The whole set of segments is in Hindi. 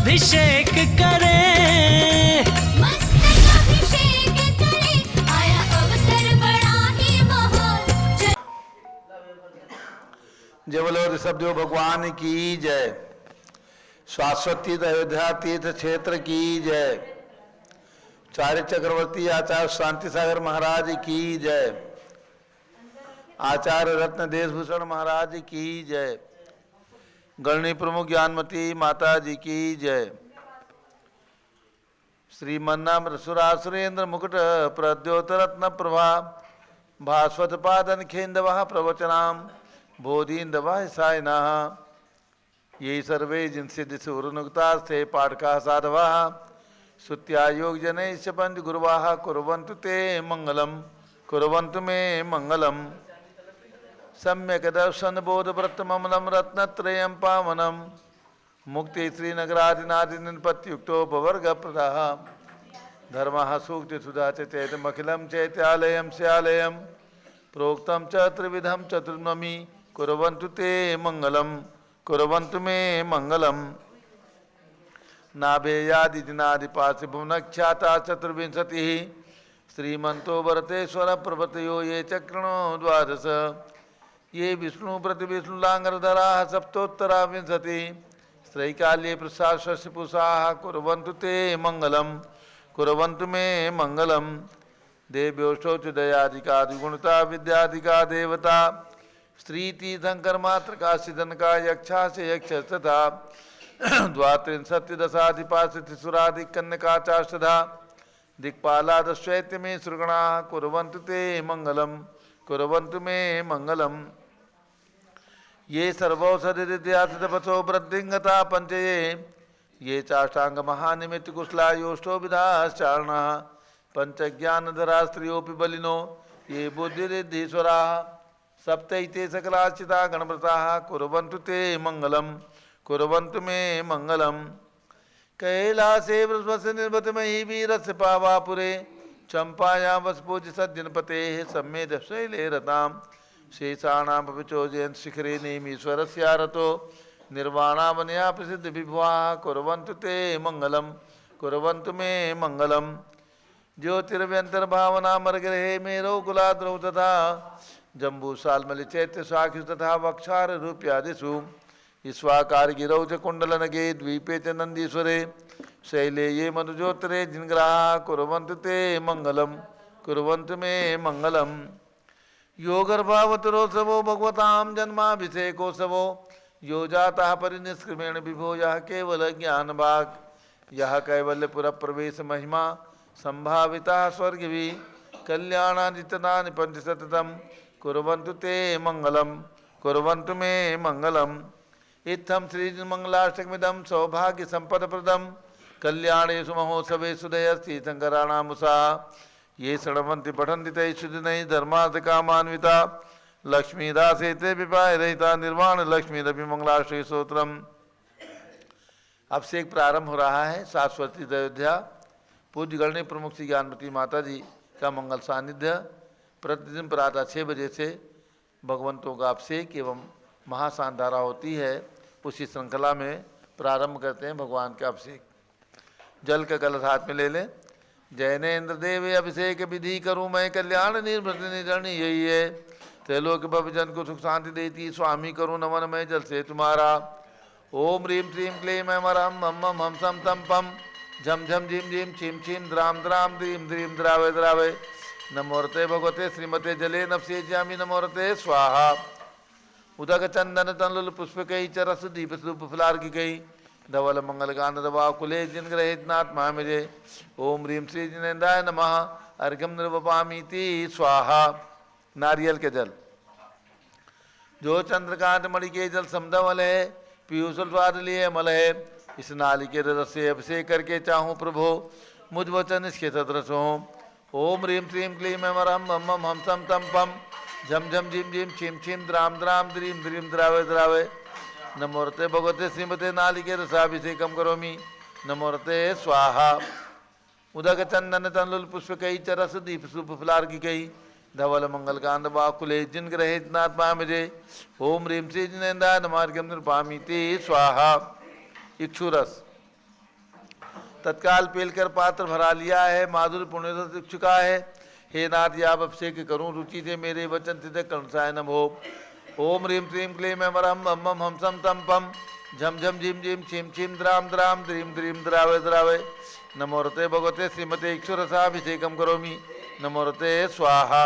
अभिषेक करें, मस्तक अभिषेक करें, आया अवसर बड़ा ही महान। जय बोलो ऋषभदेव भगवान की जय। शाश्वत तीर्थ अयोध्या तीर्थ क्षेत्र की जय। चार्य चक्रवर्ती आचार्य शांति सागर महाराज की जय। आचार्य रत्न देशभूषण महाराज की जय। गणनी प्रमुख ज्ञानमती माता जी की जय। श्रीमन्नाम सुरासुरेंद्र मुकुट प्रद्योत रत्न प्रभा भास्वत पादन खेन्दवः प्रवचनाम बोधीन्दवः सायनः ये सर्वे जिनसिद्धि सुरनुक्तास्ते पाठकाः साधवाः श्रुत्या योगजनैश्च पंच गुरुवाः कुर्वन्तु ते मंगलम कुर्वन्तु मे मंगलम। सम्यक दर्शन बोध व्रतममलं रत्नत्रयं पावनं मुक्ति श्रीनगरादिनादिनिपत्युक्तोपवर्ग प्रदाः धर्मः सूक्ति सुधा चैतमखिलं चैत्यालयं स्यालयं प्रोक्तं च त्रिविधं चतुर्नमी कुर्वन्तु ते मंगलम कुर्वन्तु मे मंगलम। नाभेयादिनादिपासि भुवनख्याता चतुर्विंशतिः श्रीमन्तो वरतेश्वर प्रभृतयो ये चक्रणो द्वादश ये विष्णु प्रतिविष्णुलांगरधराः सप्तोत्तरा विंशति स्त्रैकाल्ये प्रसादपुषाः कुर्वन्तु ते मंगलम कुर्वन्तु मे मंगलम। देव्योष्टौ च दयादिकादिगुणता विद्यादिका देवता स्त्री शंकर मात्र का सिद्धन का यक्षा से यक्ष तथा द्वात्रिंशति दशाधिपाशति सुरादि कन्यकाचाष्टधा दिक्पालादश्चैत्य में सृगणा कुर्वन्तु ते मंगलम कुर्वन्तु मे मंगलम। ये सर्वौषधिद्यासो वृद्धिंगता पंचये ये चाष्टांग महानिमित्त कुशला योष्टो विधाश्चारणः पंचज्ञानधरा स्त्रियोपि बलिनो ये बुद्धिरिद्धीश्वरा सप्तैते सकलाचिता गणव्रताः कुर्वन्तु ते मंगलम कुर्वन्तु मे मंगलम। कैलासे वृषभस्य निर्वतमयी वीरस्य पावापुरे चंपायां वसपूज्य सज्जनपतेः सम्मेद शैले रतां शेषाणां पविचोजयन् शिखरे नेमीश्वरस्यारतो निर्वाणावनया प्रसिद्ध विभुवाः कुर्वन्तु ते मंगलम कुर्वन्तु मे मंगलम। ज्योतिर्व्यंतर्भावना मर्गृहे मेरौ कुलाद्रौ तथा जम्बूसालमलि चैत्य साक्षि तथा वक्षार रूप्यादिषु ईश्वाकार गिरौ च कुंडलनगे द्वीपे च नंदीश्वरे शैले ये मधुज्योतिरे जिनग्राहा कुर्वन्तु ते मंगलम कुर्वन्तु मे मंगलम। यो गर्भावतरोत्सवो भगवतां जन्माभिषेकोत्सवो यो जाता परिनिष्क्रमेण विभो यः केवल ज्ञानभाग यः कैवल्यपुर प्रवेश महिमा संभाविता स्वर्गवी कल्याणादितनानि पंचशतम् कुर्वन्तु ते मंगलम कुर्वन्तु मे मंगलम। इत्थं श्रीमंगलाष्टकमिदं सौभाग्य संपदप्रदं कल्याणेषु महोत्सवेषु दयस्ति शंकराणामुषा ये शृण्वन्ति पठन्ति तैः सुदिनैः धर्मार्थकामान्विता लक्ष्मीदासे ते विपाय रहिता निर्वाण लक्ष्मीरपि मंगलाष्टक स्तोत्रम। अब से एक प्रारंभ हो रहा है शाश्वती अयोध्या पूज्य गणनी प्रमुख श्री ज्ञानमती माता जी का मंगल सानिध्य प्रतिदिन प्रातः 6 बजे से भगवंतों का अभिषेक एवं महासांधारा होती है। उसी श्रृंखला में प्रारंभ करते हैं भगवान का अभिषेक। जल का कलश हाथ में ले लें। जैनेन्द्र देव अभिषेक विधि करूँ मैं कल्याण निर्भृत निधन यही है त्रैलोक भवजन को सुख शांति देती स्वामी करूँ नमन मैं जल से तुम्हारा। ओम ह्रीम श्रीम क्लीम ऐं मरम मम मम हम सम तम पम झम झम झिम झिम छिम छिम द्राम द्राम द्रीम द्रीम द्रावे द्रावे नमोरते भगवते श्रीमते जले नफसे ज्यामी नमोरते स्वाहा। उदक चंदन तनलुल पुष्पकई च रस दीप सूप फलार्घिकई धवल मंगल गान दवा कुले जिन ग्रहित नाथ महामिजे। ओम ह्रीम श्री जिनेन्द्राय नमः अर्घ्यम निर्वपामीति स्वाहा। नारियल के जल जो चंद्रकांत मणि के जल समधवल है पीयूष स्वाद लिए अमल है इस नाली के रस से अभिषेक करके चाहूँ प्रभो मुझ वचन इसके सदृश हो। ओम ह्रीम श्रीम क्लीम ऐं मरम मम मम हम सम तम पम झम झम झिम झिम छिम छिम द्राम द्राम द्रीम द्रीम द्रावे द्रावे नमोरते भगवते श्रीमते नालिके रसाभिषेकम करोमि नमोरते स्वाहा। उदक चंदन तनलुल पुष्पकई च रस दीप सूप फलार्घिकई धवल मंगल कांद बाकुले जिन ग्रहित नाथ पामिजे। ओम ह्रीम श्री जिनेन्द्राय नमः अर्घ्यम निर्वपामीति स्वाहा। इक्षुरस तत्काल पेलकर पात्र भरा लिया है, माधुर्य पुण्य से चुका है। हे नाथ आप अभिषेक करूं रुचि से मेरे वचन तिथे कर्णसाय नमो। ओम ह्रीं क्लीं क्लीं अमरम मम मम हम सम तम पम झम झम झिम झिम छिम छिम द्राम द्राम द्रीम द्रीम द्रावय द्रावय। नमोरते भगवते श्रीमते ईश्वरसाभिषेकम करोमि। नमोरते स्वाहा।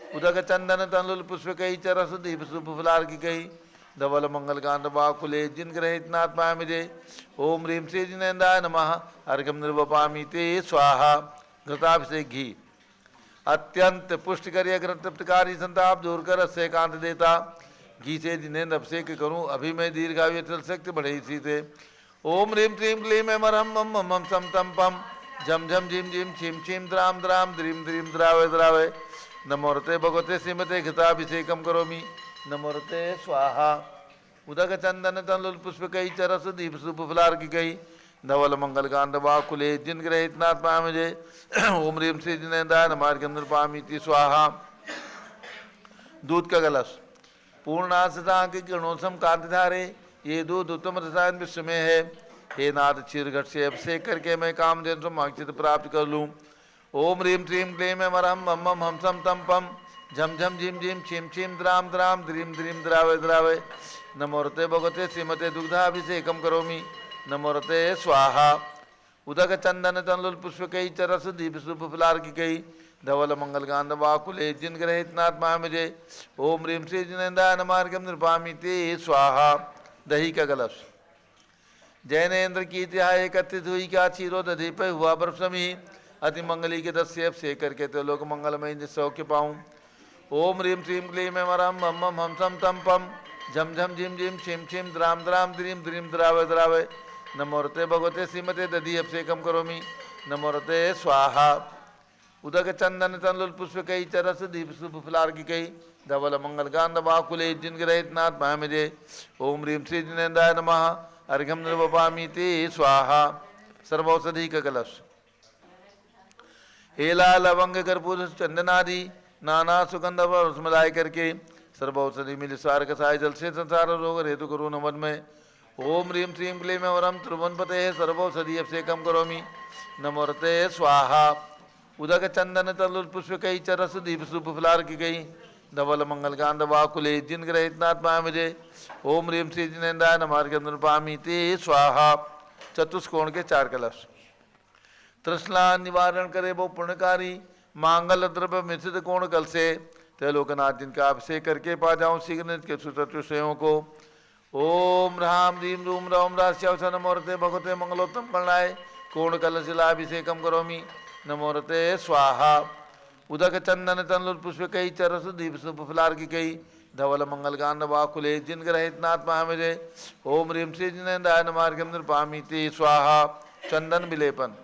उदक चंदन तनुल पुष्प कई चरस दीप शुभ फलार्घिकै धवल मंगल कांत बाकुले जिन ग्रहित नाथ पामिजे। ओम ह्रीं श्री जिनेन्द्राय नमः अर्घ्यम निर्वपामि ते स्वाहा। घृताभिषेक घी अत्यंत पुष्टिकारी घृतकारी संताप दूर कर से कांत देता। घी से जिनेन्द्र अभिषेक करूं अभी मैं दीर्घायु चल शक्ति बढ़े इसी से। ओम ह्रीं क्लीं क्लीं मरहम मम मम हम सम तम पम झम झम झिम झिम छिम छिम द्राम द्राम द्रीम द्रीम द्रावय द्रावय। नमोरते भगवते श्रीमते घृताभिषेकम करोमि। नमोरते स्वाहा। उदक चंदन तनुल पुष्प कई चरस दीप शुभ फलार्घिकै धवल मंगल कांत बाकुले जिन ग्रहित नाथ पामिजे। ओम ह्रीं श्री जिनेन्द्राय नमः अर्घ्यम निर्वपामि स्वाहा। दूध का कलश पूर्णासता के किरणोत्सम कांतिधारे ये दूध उत्तम रसायन विश्व में है। हे नाथ क्षीर घट से अभिषेक करके मैं कामधेनु समाक्षित प्राप्त कर लूँ। ओम ह्रीं क्लीं क्लीं मरहम मम मम हम सम तम पम झम झम झिम झिम छिम छिम द्राम द्राम द्रीम द्रीम द्रावय द्रावय। नमोरते भगवते श्रीमते दुग्धाभिषेकम करोमि। नमोरते स्वाहा। उदक चंदन तनुल पुष्प कई चरस दीप शुभ फलार्घिकै धवल मंगल कांत बाकुले जिन ग्रहित नाथ पामिजे। ओम ह्रीं श्री जिनेन्द्राय नमः अर्घ्यम निर्वपामि ते स्वाहा। दही का कलश जैनेन्द्र की तिहाई एकत्रित हुई क्या क्षीरो दधी पे हुआ बर्फसमी अति मंगली के 10 से अभिषेक करके तो लोक मंगलमय सौख्य पाऊँ। ओम ह्रीं श्रीं क्लीं मरहम मम मम हम सम तम पम झम झम झिम झिम छिम छिम द्राम द्राम द्रीम द्रीम द्रावय द्रावय। नमोरते भगवते श्रीमते दधी अभिषेकम करोमि। नमोरते स्वाहा। उदक चंदन तनुल पुष्प कई चरस दीप शुभ फलार्घिकै धवल मंगल कांत बाकुले जिन ग्रहित नाथ पामिजे। ओम ह्रीं श्री जिनेन्द्राय नमः अर्घ्यम निर्वपामि ते स्वाहा। सर्वौषधि का कलश हेला लवंग कर्पूर चंदनादि नाना सुगंध रस मिलाए करके सर्वौषधि मिल सार कसाय जल से संसार रोग हेतु करो नमन में। ओम ह्रीं श्रीं क्लीं वरम त्रिभुवनपते सर्वौषधि अभिषेकम करोमि। नमोरते स्वाहा। उदक चंदन तनुल पुष्प कई चरस दीप शुभ फलार्घिकै धवल मंगल कांत बाकुले जिन ग्रहित नाथ पामिजे। ओम ह्रीं श्री जिनेन्द्राय नमः अर्घ्यम निर्वपामि ते स्वाहा। चतुष्कोण के 4 कलश तृष्णा निवारण करे वो पुण्यकारी मांगल द्रव्य मिश्रित कोण कल से ते लोकनाथ जिनका अभिषेक करके पा जाऊं शीघ्र नित्य के सुचतुषयों को। ओम ह्राम ह्रीं रूम रौम राश्यवस नमोरते भगवते मंगलोत्तम कर्णाय कोण कलशिलाभिषेकम करोमि। नमोरते स्वाहा। उदक चंदन तनुल पुष्प कई चरस दीप शुभ फलार्घिकै धवल मंगल कांत बाकुले जिन ग्रहित नाथ पामिजे। ओम ह्रीं श्री जिनेन्द्राय नमः अर्घ्यम निर्वपामि ते स्वाहा। चंदन विलेपन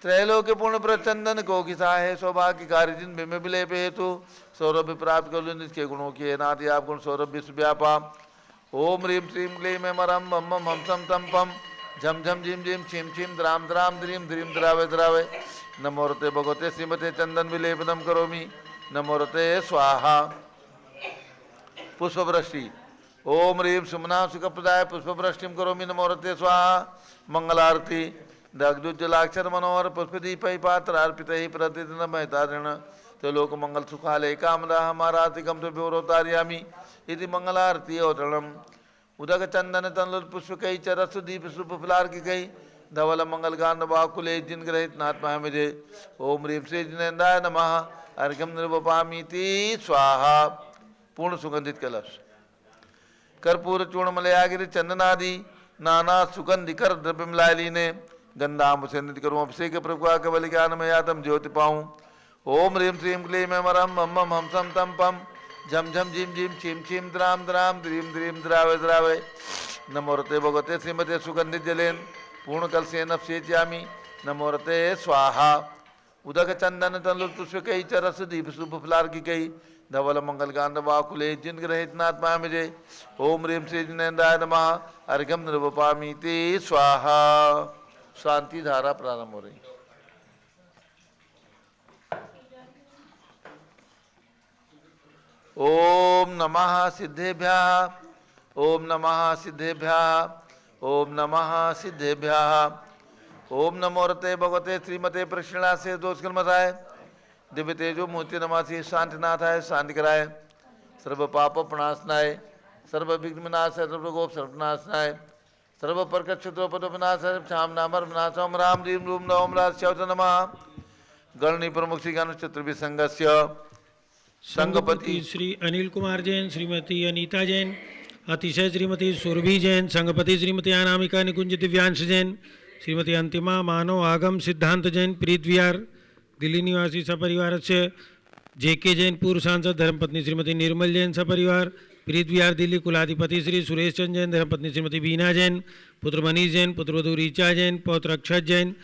त्रैलोक्य पूर्ण प्रचंदन को किसा है सौभाग्य कार्य जिन बिम्ब विलेप हेतु सौरभ प्राप्त कर लो नित्य गुणों की नाथ आप गुण सौरभ विश्व व्यापा। ओम ह्रीं श्रीं क्लीं मरहम मम मम हम सम तम पम झम झम झिम झिम छिम छिम द्राम द्राम द्रीम द्रीम द्रावय द्रावय। नमोरते भगवते श्रीमते चंदन विलेपनम करोमि। नमोरते स्वाहा। पुष्पवृष्टि ओम ह्रीं सुमना सुखप्रदाय पुष्पवृष्टिम करोमि। नमोरते स्वाहा। मंगलारती दग्धुज्जलाक्षर मनोहर पुष्पदीपै पात्र अर्पित ही प्रतिदिन महतारण तो लोक मंगल सुखालय कामदा हमारातिकम तो व्योरोतार्यामि इति मंगलारती अवतरणम। उदक चंदन तनुल पुष्प कई चरस दीप शुभ फलार्घिकै धवल मंगल कांत बाकुले जिन ग्रहित नाथ पामिजे। ओम ह्रीं श्री जिनेन्द्राय नमः अर्घ्यम निर्वपामि ते स्वाहा। पूर्ण सुगंधित कलश कर्पूर चूर्ण मलयागिरि चंदनादि नाना सुगंधिकर द्रव्य मिलाए लीने गंधाम से नित्य करूँ अभिषेक प्रभुआ केवल ज्ञान में आत्म ज्योति पाऊँ। ओम ह्रीं श्रीं क्लीं मरहम मम मम हम सम तम पम झम झम झिम झिम छिम छिम द्राम द्राम द्रीम द्रीम द्रावय द्रावय। नमोरते भगवते श्रीमते सुगंधित जलेन पूर्ण कलशेन अभिषेच्यामि। नमोरते स्वाहा। उदक चंदन तनुल पुष्प कई चरस दीप शुभ फलार्घिकै धवल मंगल कांत बाकुले जिन ग्रहित नाथ पामिजे। ओम ह्रीं श्री जिनेन्द्राय नमः अर्घ्यम निर्वपामि ते स्वाहा। शांति धारा प्रारंभ हो रही। ओम नमः सिद्धेभ्यः ओम नमः सिद्धेभ्यः ओम नमः सिद्धेभ्यः। ओम नमो रते भगवते श्रीमते प्रश्नासे दोषकर्मताय दिव्य तेजो मूर्ति नमासी शांतिनाथाय शांति कराय सर्व पाप प्रणाशनाय सर्व विघ्न विनाशाय सर्व गोप सर्वनाशनाय सर्व प्रकक्षतोपद विनाशाय श्याम नामर विनाशम राम दीम रूम नवम राज शौच नमः गणनी प्रमुख श्री गण चतुर्भि संघस्य संघपति श्री अनिल कुमार जैन, श्रीमती अनीता जैन, अतिशय श्रीमती सुरभि जैन, संघपति श्रीमती अनामिका निकुंज दिव्यांश जैन, श्रीमती अंतिमा मानव आगम सिद्धांत जैन, प्रीत विहार दिल्ली निवासी सपरिवार से जेके जैन, पूर्व सांसद धर्मपत्नी श्रीमती निर्मल जैन सपरिवार, प्रीत विहार दिल्ली, कुलाधिपति श्री सुरेश चंद जैन, धर्मपत्नी श्रीमती बीना जैन, पुत्र मनीष जैन, पुत्रवधु ऋचा जैन, पौत्र अक्षत जैन,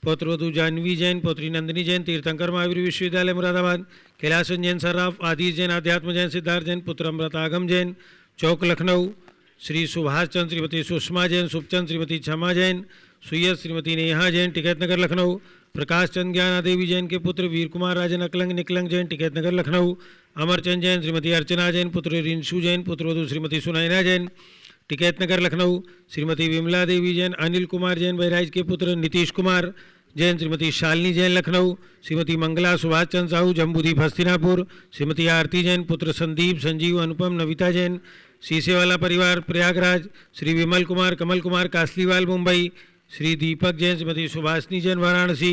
पौत्रवधु जानवी जैन, पौत्री नंदिनी जैन, तीर्थंकर महावीर विश्वविद्यालय मुरादाबाद, कैलासन जैन सर्राफ, आदिश जैन, अध्यात्म जैन, सिद्धार्थ जैन, पुत्र अमृतागम जैन, चौक लखनऊ, श्री सुभाष चंद श्रीमती सुषमा जैन, सुखचंद श्रीमती क्षमा जैन, सुयस श्रीमती नेहा जैन, टिकैत नगर लखनऊ, प्रकाश चंद ज्ञाना देवी जैन के पुत्र वीर कुमार राजन अकलंग निकलंग जैन, टिकैत नगर लखनऊ, अमरचंद जैन, श्रीमती अर्चना जैन, पुत्र रिंशु जैन, पुत्रवधु श्रीमती सुनैना जैन, टिकैत नगर लखनऊ, श्रीमती विमला देवी जैन, अनिल कुमार जैन बहराइच के पुत्र नीतीश कुमार जैन, श्रीमती शालिनी जैन लखनऊ, श्रीमती मंगला सुभाष चंद साहू जम्बूदीप हस्तिनापुर, श्रीमती आरती जैन, पुत्र संदीप संजीव अनुपम नविता जैन, शीशेवाला परिवार प्रयागराज, श्री विमल कुमार कमल कुमार कासलीवाल मुंबई, श्री दीपक जैन, श्रीमती सुभाषनी जैन वाराणसी,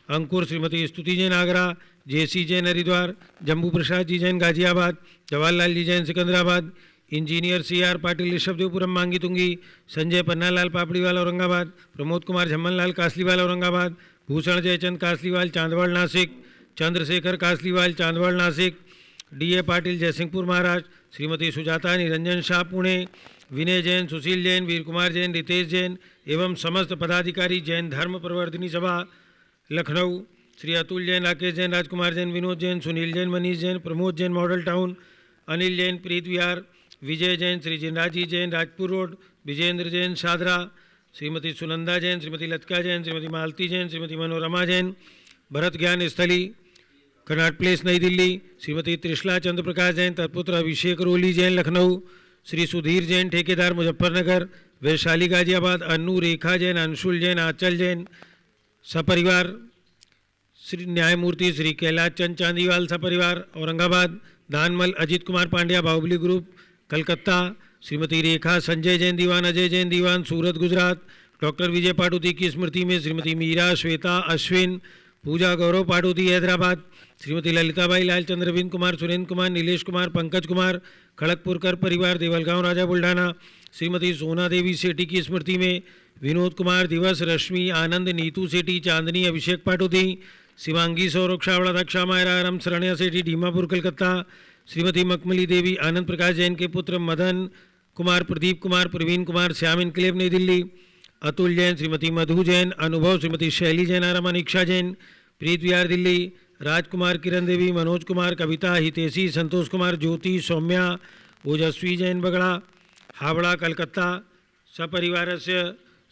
अंकुर श्रीमती स्तुति जैन आगरा, जेसी जैन हरिद्वार, जम्बू प्रसाद जी जैन गाजियाबाद, जवाहरलाल जी जैन सिकंदराबाद, इंजीनियर सी.आर. पाटिल ऋषभदेवपुरम मांगी तुंगी, संजय पन्नालाल पापड़ीवाल औरंगाबाद, प्रमोद कुमार झम्मनलाल कासलीवाल औरंगाबाद, भूषण जयचंद कासलीवाल चांदवाड़ नासिक, चंद्रशेखर कासलीवाल चांदवाड़ नासिक, डी.ए. पाटिल जयसिंहपुर महाराष्ट्र, श्रीमती सुजाता निरंजन शाह पुणे, विनय जैन, सुशील जैन, वीर कुमार जैन, रितेश जैन एवं समस्त पदाधिकारी जैन धर्म प्रवर्तनी सभा लखनऊ, श्री अतुल जैन, राकेश जैन, राजकुमार जैन, विनोद जैन, सुनील जैन, मनीष जैन, प्रमोद जैन मॉडल टाउन, अनिल जैन, प्रीत विहार, विजय जैन, श्री जिनराजी जैन राजपुर रोड, विजेंद्र जैन शादरा, श्रीमती सुनंदा जैन, श्रीमती लतिका जैन, श्रीमती मालती जैन, श्रीमती मनोरमा जैन, भरत ज्ञान स्थली कर्नाट प्लेस नई दिल्ली, श्रीमती त्रिशला चंद्र प्रकाश जैन, तत्पुत्र अभिषेक रोली जैन लखनऊ, श्री सुधीर जैन ठेकेदार मुजफ्फरनगर, वैशाली गाजियाबाद, अनु रेखा जैन, अंशुल जैन, आंचल जैन सपरिवार, श्री न्यायमूर्ति श्री कैलाश चंद चांदीवाल सपरिवार औरंगाबाद, दानमल अजित कुमार पांड्या बाहुबली ग्रुप कलकत्ता, श्रीमती रेखा संजय जैन दीवान, अजय जैन दीवान सूरत गुजरात, डॉक्टर विजय पाटुती की स्मृति में श्रीमती मीरा श्वेता अश्विन, पूजा गौरव पाटुती हैदराबाद, श्रीमती ललिताबाई लालचंद्र रविंद्र कुमार, सुरेंद्र कुमार, नीलेश कुमार, पंकज कुमार, खड़गपुरकर परिवार देवलगांव राजा बुल्ढाना, श्रीमती सोना देवी सेठी की स्मृति में विनोद कुमार, दिवस, रश्मि, आनंद, नीतू सेठी, चांदनी, अभिषेक पाटुती, शिवांगी सौरभ छावड़ा, दक्षा मायरा, राम शरण्या सेठी डीमापुर कलकत्ता, श्रीमती मखमली देवी, आनंद प्रकाश जैन के पुत्र मदन कुमार, प्रदीप कुमार, प्रवीण कुमार, श्याम इनकलेव नई दिल्ली, अतुल जैन, श्रीमती मधु जैन, अनुभव, श्रीमती शैली जैन, आराम अनिक्षा जैन, प्रीत विहार दिल्ली, राजकुमार, किरण देवी, मनोज कुमार, कविता, हितेशी, संतोष कुमार, ज्योति, सौम्या, ओजस्वी जैन बगड़ा, हावड़ा कलकत्ता सपरिवार से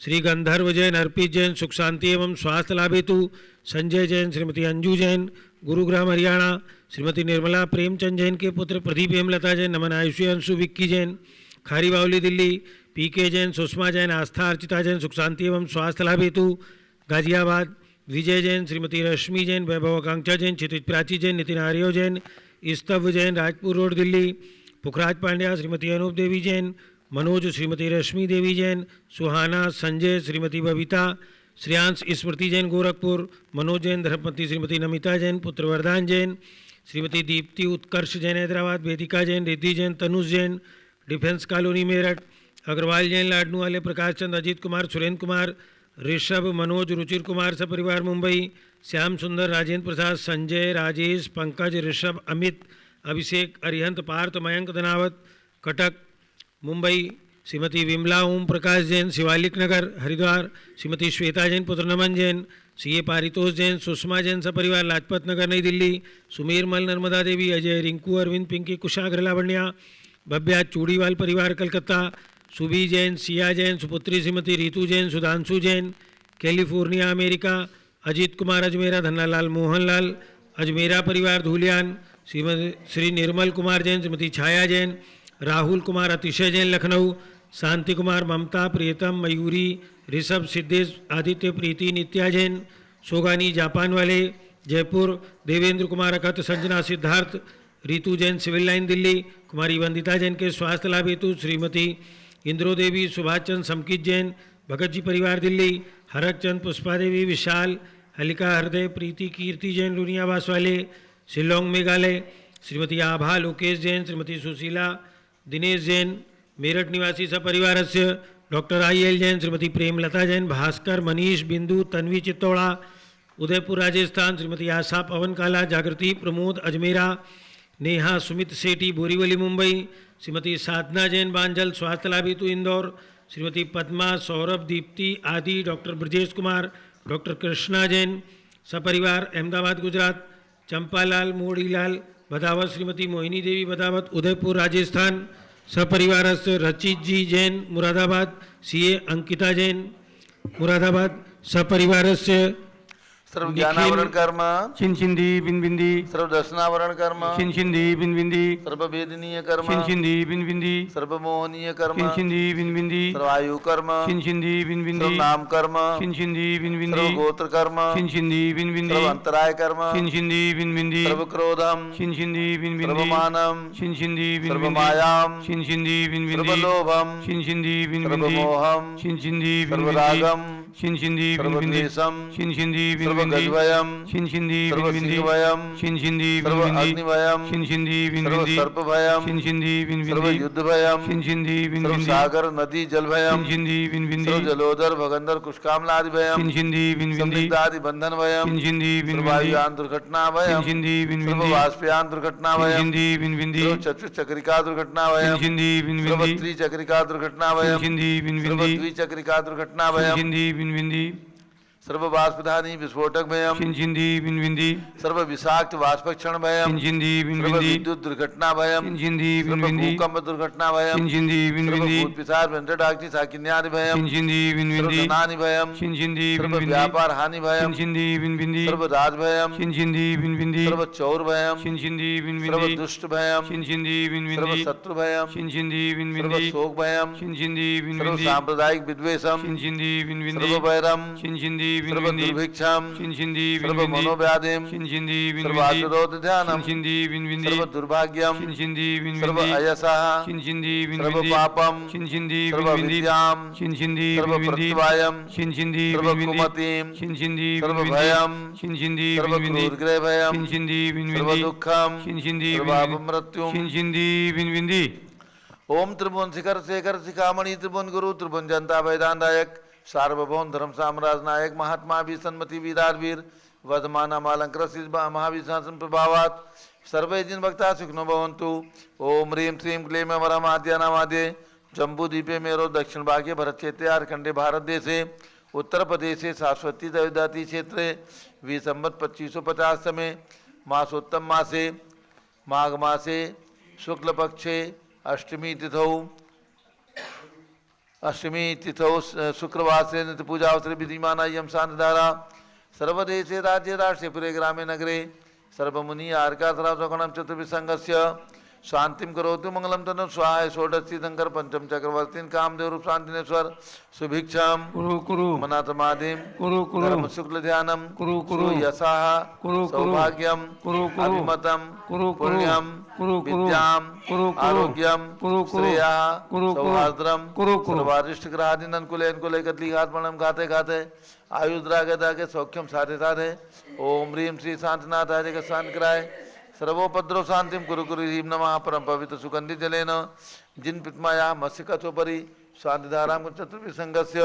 श्री गंधर्व जैन, अर्पित जैन, सुख शांति एवं स्वास्थ्य लाभ हेतु संजय जैन, श्रीमती अंजू जैन, गुरुग्राम हरियाणा, श्रीमती निर्मला प्रेमचंद जैन के पुत्र प्रदीप हेमलता जैन, नमन आयुषी अंशु विक्की जैन, खारी बावली दिल्ली, पीके जैन, सुषमा जैन, आस्था अर्चिता जैन, सुख शांति एवं स्वास्थ्य लाभ हेतु गाजियाबाद, विजय जैन, श्रीमती रश्मि जैन, वैभव आकांक्षा जैन, क्षितिज प्राची जैन, नितिन आर्यो जैन, स्तव जैन, राजपुर रोड दिल्ली, पुखराज पांड्या, श्रीमती अनूप देवी जैन, मनोज, श्रीमती रश्मि देवी जैन, सुहाना, संजय, श्रीमती बबीता, श्रेयांश स्मृति जैन गोरखपुर, मनोज जैन, धर्मपत्नी श्रीमती नमिता जैन, पुत्र वरदान जैन, श्रीमती दीप्ति उत्कर्ष जैन हैदराबाद, वेदिका जैन, रिद्धि जैन, तनुज जैन, डिफेंस कॉलोनी मेरठ, अग्रवाल जैन, लाडनू वाले, प्रकाश चंद, अजीत कुमार, सुरेंद्र कुमार, ऋषभ, मनोज, रुचिर कुमार सपरिवार मुंबई, श्याम सुंदर, राजेंद्र प्रसाद, संजय, राजेश, पंकज, ऋषभ, अमित, अभिषेक, अरिहंत, पार्थ, मयंक धनावत कटक मुंबई, श्रीमती विमला ओम प्रकाश जैन, शिवालिक नगर हरिद्वार, श्रीमती श्वेता जैन, पुत्र नमन जैन, सीए पारितोष जैन, सुषमा जैन सपरिवार लाजपत नगर नई दिल्ली, सुमेर मल, नर्मदा देवी, अजय, रिंकू, अरविंद, पिंकी, कुशाग्र, लावण्या, भव्या, चूड़ीवाल परिवार कलकत्ता, सुबी जैन, सिया जैन, सुपुत्री श्रीमती रीतू जैन, सुधांशु जैन, कैलिफोर्निया अमेरिका, अजीत कुमार अजमेरा, धन्नालाल मोहनलाल अजमेरा परिवार धूलियान, श्रीमती श्री निर्मल कुमार जैन, श्रीमती छाया जैन, राहुल कुमार, अतिशय जैन लखनऊ, शांति कुमार, ममता, प्रियतम, मयूरी, ऋषभ सिद्धेश आदित्य प्रीति नित्या जैन सोगानी जापान वाले जयपुर, देवेंद्र कुमार अखत संजना सिद्धार्थ रितु जैन सिविल लाइन दिल्ली, कुमारी वंदिता जैन के स्वास्थ्य लाभ हेतु श्रीमती इंद्रो देवी सुभाष चंद समकित जैन भगत जी परिवार दिल्ली, हरक चंद पुष्पा देवी विशाल हलिका हृदय प्रीति कीर्ति जैन लुनियावास वाले शिलोंग मेघालय, श्रीमती आभा लोकेश जैन श्रीमती सुशीला दिनेश जैन मेरठ निवासी सपरिवार से डॉक्टर IL जैन श्रीमती प्रेमलता जैन भास्कर मनीष बिंदु तन्वी चित्तौड़ा उदयपुर राजस्थान, श्रीमती आशा पवन काला जागृति प्रमोद अजमेरा नेहा सुमित सेठी बोरीवली मुंबई, श्रीमती साधना जैन बांजल स्वास्थ्य लाभ हेतु इंदौर, श्रीमती पद्मा सौरभ दीप्ति आदि डॉक्टर ब्रजेश कुमार डॉक्टर कृष्णा जैन सपरिवार अहमदाबाद गुजरात, चंपालाल मोड़ीलाल बदावत श्रीमती मोहिनी देवी बदावत उदयपुर राजस्थान सपरिवार रचित जी जैन मुरादाबाद, CA अंकिता जैन मुरादाबाद सपरिवार सर्व ज्ञानावरण कर्म छिंदी बिंदी सर्व दर्शनावरण कर्म छिंदी बिंदी सर्व वेदनीय कर्म छिंदी बिंदी सर्व मोहनीय कर्म छिंदी बिंदी सर्व आयु कर्म छिंदी सर्व बिंदी नाम कर्म छिंदी बिंदी सर्व गोत्र कर्म छिंदी बिंदी सर्व अंतराय कर्म छिंदी बिंदी सर्व क्रोधम छिंदी बिंदी सर्व मानम छिंदी सर्व बिंदी मायाम छिंदी सर्व बिंदी लोभम छिंदी सर्व बिंदी मोहम छिंदी सर्व बिंदी रागम छिंदी सर्व बिंदी द्वेषम छिंदी सर्व बिंदी गजवयम छिंदी सर्व बिंदी सिंहवयम छिंदी सर्व बिंदी अग्निवयम छिंदी सर्व बिंदी सर्पभयम छिंदी सर्व बिंदी युद्धभयम छिंदी सर्व बिंदी सागर नदी जलभयम छिंदी बिंदी सर्व जलोदर भगंदर कुष्कामलादि भयम छिंदी बिंदी संदिग्धादि बंधन भयम छिंदी सर्व बिंदी वायुयान दुर्घटना भयम छिंदी सर्व बिंदी वाष्पयान दुर्घटना भयम छिंदी बिंदी सर्व चतुश्चक्रिका दुर्घटना भयम छिंदी सर्व बिंदी त्रिचक्रिका दुर्घटना भयम छिंदी सर्व बिंदी द्विचक्रिका दुर्घटना भयम छिंदी बिंदी सर्व वाष्पधानी विस्फोटक भयम छिंदी बिंदी सर्व विषाक्त वाष्पक्षण भयम छिंदी सर्व बिंदी विद्युत दुर्घटना भयम छिंदी सर्व बिंदी भूकंप दुर्घटना भयम छिंदी सर्व बिंदी भूत पिशाच वेंकटाग्नि साकिन्यादि भयम छिंदी सर्व बिंदी धनानि भयम छिंदी सर्व बिंदी व्यापार हानि भयम छिंदी बिंदी सर्व राज भयम छिंदी बिंदी सर्व चौर भयम छिंदी सर्व बिंदी दुष्ट भयम छिंदी सर्व बिंदी शत्रु भयम छिंदी सर्व बिंदी शोक भयम छिंदी सर्व बिंदी सांप्रदायिक विद्वेषम छिंदी बिंदी सर्व वैरम छिंदी सर्व बिंदी दुर्भिक्षम छिंदी सर्व बिंदी मनोव्याधिम छिंदी सर्व बिंदी आत्मरोध ध्यानम छिंदी बिंदी सर्व दुर्भाग्यम छिंदी सर्व बिंदी अयसः छिंदी सर्व बिंदी पापम छिंदी सर्व बिंदी विद्याम छिंदी सर्व बिंदी प्रत्यवायम छिंदी सर्व बिंदी कुमतिम छिंदी सर्व बिंदी भयम छिंदी सर्व बिंदी क्रूरग्रह भयम छिंदी सर्व बिंदी दुःखम छिंदी सर्व बिंदी अपमृत्युम छिंदी बिंदी ओम त्रिभुवन शिखर शेखर शिखामणि त्रिभुवन गुरु त्रिभुवन जनता वेदांतायक सार्वभौम धर्म साम्राज्य नायक महात्मा भी सन्मति वीरारवीर वर्धमान अलंकृत महावीर शासन प्रभावात सर्वे जिन भक्ता सुखनो भवन्तु। ओम ह्रीं श्रीं क्लीं वरम आद्यानामाद्ये जम्बूद्वीपे मेरो दक्षिण भागे भरत क्षेत्रे आर्कंडे भारत देशे उत्तर प्रदेशे शाश्वती दविदाती क्षेत्रे विसंवत 2550 में मासोत्तम मासे माघ मासे शुक्ल पक्षे अष्टमी तिथौ शुक्रवासरे नित्य पूजा अवसरे विधिमाना यम शांतधारा सर्वदेशे राज्ये राष्ट्रे पुरे ग्रामे नगरे सर्वमुनि आर्कासरासोगणम चतुर्विसंगस्य शांतिम करोतु मंगलम तनु स्वाहाय षोडशी शंकर पंचम चक्रवर्तीन कामदेव रूप शांतिनेश्वर सुभिक्षाम कुरु मनातमादिम कुरु धर्म शुक्ल ध्यानम कुरु यशाः सौभाग्यम अभिमतम पुण्यम विद्याम आरोग्यम श्रेया सौहार्द्रम सर्वारिष्ट ग्रहादिनन कुलेन कुले कतली घातमणम घाते घाते आयुद्रागदागे सौख्यम साधे साधे ओम ह्रीं श्री शांतनाथाय का शांत कराय सर्वोपद्रव शांतिम कुरु कुरु ह्रीं नमः परम पवित्र सुगंधि जलेन जिन पितमाया मत्स्यकचोपरि शांतिधाराम चतुर्विसंगस्य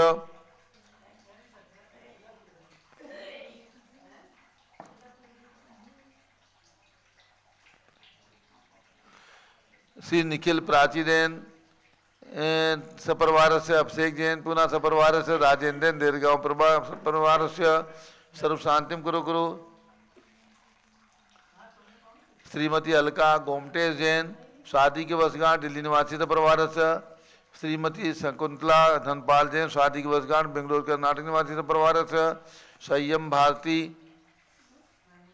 श्री निखिल प्राची जैन सपरिवार से अभिषेक जैन पुनः सपरिवार से राजेंद्र दीर्घाव सपरिवार से सर्व शांतिम कुरु कुरु श्रीमती अलका गोमटेश जैन शादी के वर्षगांठ दिल्ली निवासी परिवार से श्रीमती शकुंतला धनपाल जैन शादी की वर्षगांठ बेंगलुरु कर्नाटक निवासी परिवार से संयम भारती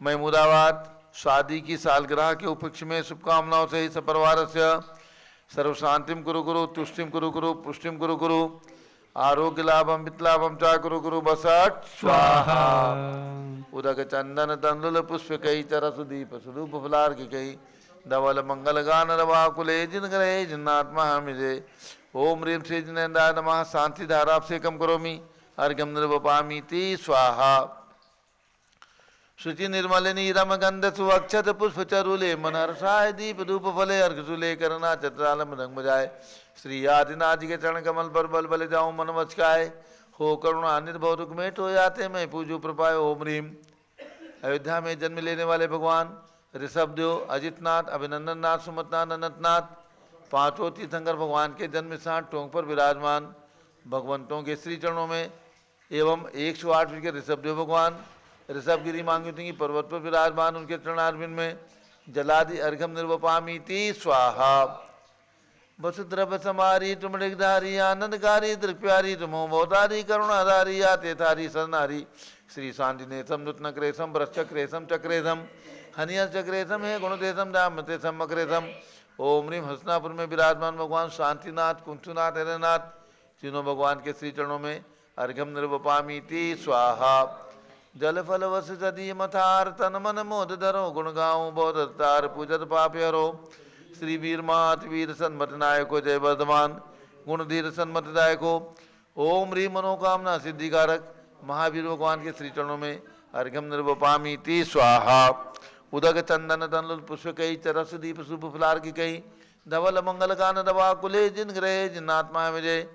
महमूदाबाद शादी की सालगिरह के उपलक्ष्य में शुभकामनाओं से ही सपरिवार से सर्व शांतिम कुरु कुरु तुष्टिम कुरु कुरु पुष्टिम कुरु कुरु आरोग्य लाभम वित्लाभम चाकुरु गुरु बसट स्वाहा उदक चंदन तंदुल पुष्प कई चरस दीप स्वरूप फलार की कई धवल मंगल गान रवाकुले जिन ग्रहे जिन्नात्मा मिजे ओम ह्रीम श्री जिनेन्द्राय नमः शांति धाराभिषेकम करोमि अर्घ्यम निर्वपामि ती स्वाहा शुचि निर्मलिनी रम गंध सुवक्षत पुष्प चरुले मनहर्षाय दीप धूप फले अर्घसुले करना चत्रालम रंग बजाय श्री आदिनाथ जी के चरण कमल पर बल बल जाऊं मन मचकाए हो करुणा निर्भव रुकमेट हो जाते मैं पूजू प्रपाय ओम ह्रीम। अयोध्या में जन्म लेने वाले भगवान ऋषभदेव अजितनाथ अभिनंदननाथ सुमतनाथ अनंतनाथ पांचों तीर्थंकर भगवान के जन्म स्थान टोंक पर विराजमान भगवंतों के श्री चरणों में एवं 108 के ऋषभदेव भगवान ऋषभगिरी मांगुतिंगी पर्वत पर विराजमान उनके चरणारविंद में जलादि अर्घम निर्वपामि ती स्वाहा वसुद्रभ समारी तुमृगधारी आनंदकारी दृप्यारी तुमो भवतारी करुणाधारी आते थारी सरनारी श्री शांतिनेशम नूतनक्रेशम वृक्षक्रेशम चक्रेशम हनियर चक्रेशम है गुणदेशम दामतेशम मकरेशम ओम ह्रीम हसनापुर में विराजमान भगवान शांतिनाथ कुंठुनाथ हरनाथ तीनों भगवान के श्री चरणों में अर्घम निर्वपामि ती स्वाहा जल फल वस सदी मथार तन मन मोद धरो गुण गाऊं बौद्धार पूजत पाप हरो श्री वीर मात वीर सन्मत नायको जय वर्धमान गुण धीर सन्मत दायको ओम ह्रीम मनोकामना सिद्धिकारक महावीर भगवान के श्री चरणों में अर्घम निर्वपामि ती स्वाहा उदक चंदन तनल पुष्प कई चरस दीप शुभ फलार की कई धवल मंगल गान दवा कुले जिन ग्रहे जिन्नात्मा विजय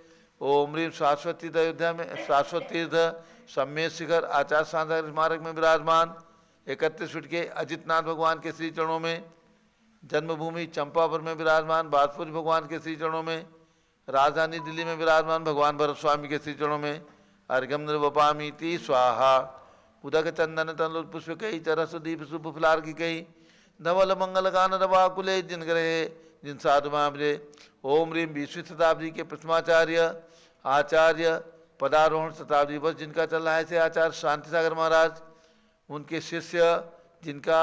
ओम ह्रीम शाश्वत तीर्थ अयोध्या में शाश्वत तीर्थ सम्मेत शिखर आचार्य सांधर स्मारक में विराजमान 31 फीट के अजितनाथ भगवान के श्री चरणों में जन्मभूमि चंपापुर में विराजमान बाजपुर भगवान के श्री चरणों में राजधानी दिल्ली में विराजमान भगवान भरत स्वामी के श्री चरणों में अर्घम निर्वपामि ती स्वाहा उदक चंदन तनुल पुष्प कई चरस दीप शुभ फलार की कई धवल मंगल गान रवा कुले जिन ग्रहे जिन साधु महामरे ओम ह्रीम 20वीं शताब्दी के प्रथमाचार्य आचार्य पदारोहण शताब्दी वर्ष जिनका चल रहा है से आचार्य शांति सागर महाराज उनके शिष्य जिनका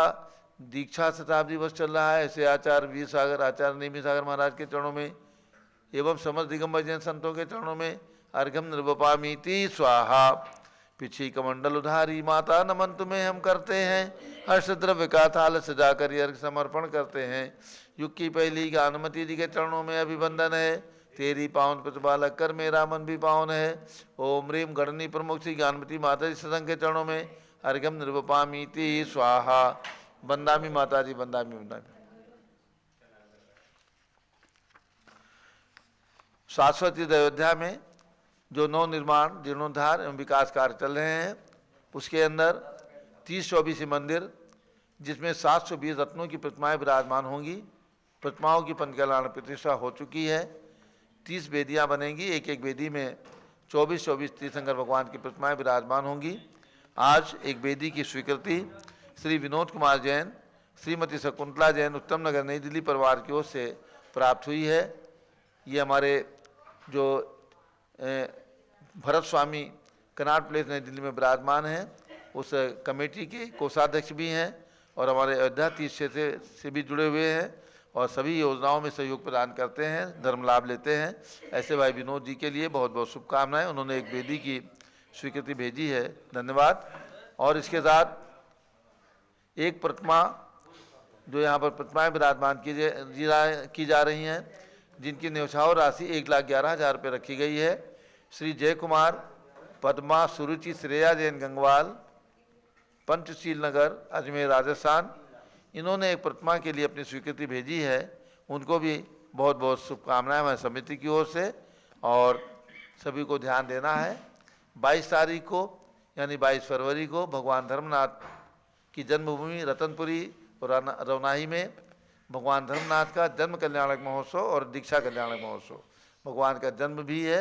दीक्षा शताब्दी वर्ष चल रहा है ऐसे आचार्य वीर सागर आचार्य नेमी सागर महाराज के चरणों में एवं समस्त दिगंबर जैन संतों के चरणों में अर्घम निर्वपामि ती स्वाहा पिछी कमंडल उधारी माता नमन तुम्हें हम करते हैं हर्ष द्रव्य का थाल सजाकर अर्घ समर्पण करते हैं युग की पहली ज्ञानमती जी के चरणों में अभिवंदन है तेरी पावन प्रतिपालक कर मेरा मन भी पावन है ओम ह्रीम गणनी प्रमुख श्री ज्ञानमती माता जी सत्संग के चरणों में अर्घम निर्वपामि ती स्वाहा बंदामी माता जी बंदामी बंदामी शाश्वती अयोध्या में जो नव निर्माण जीर्णोद्धार एवं विकास कार्य चल रहे हैं उसके अंदर 30-24 मंदिर जिसमें 720 रत्नों की प्रतिमाएं विराजमान होंगी प्रतिमाओं की पंचकल्याण प्रतिष्ठा हो चुकी है 30 वेदियां बनेंगी एक एक वेदी में 24-24 तीर्थंकर भगवान की प्रतिमाएं विराजमान होंगी। आज एक वेदी की स्वीकृति श्री विनोद कुमार जैन श्रीमती शकुंतला जैन उत्तम नगर नई दिल्ली परिवार की ओर से प्राप्त हुई है। ये हमारे जो भरत स्वामी कनाट प्लेस नई दिल्ली में विराजमान हैं उस कमेटी के कोषाध्यक्ष भी हैं और हमारे अयोध्या तीर्थ क्षेत्र से भी जुड़े हुए हैं और सभी योजनाओं में सहयोग प्रदान करते हैं धर्म लाभ लेते हैं। ऐसे भाई विनोद जी के लिए बहुत बहुत शुभकामनाएं। उन्होंने एक वेदी की स्वीकृति भेजी है, धन्यवाद। और इसके साथ एक प्रतिमा जो यहाँ पर प्रतिमाएं विराजमान की जा रही हैं जिनकी न्यौछावर राशि 1,11,000 रुपये रखी गई है। श्री जय कुमार पद्मा सुरुचि श्रेया जैन गंगवाल पंचशील नगर अजमेर राजस्थान, इन्होंने एक प्रतिमा के लिए अपनी स्वीकृति भेजी है। उनको भी बहुत बहुत शुभकामनाएं हमारी समिति की ओर से। और सभी को ध्यान देना है 22 तारीख को यानी 22 फरवरी को भगवान धर्मनाथ की जन्मभूमि रतनपुरी रवनाही में भगवान धर्मनाथ का जन्म कल्याणक महोत्सव और दीक्षा कल्याणक महोत्सव, भगवान का जन्म भी है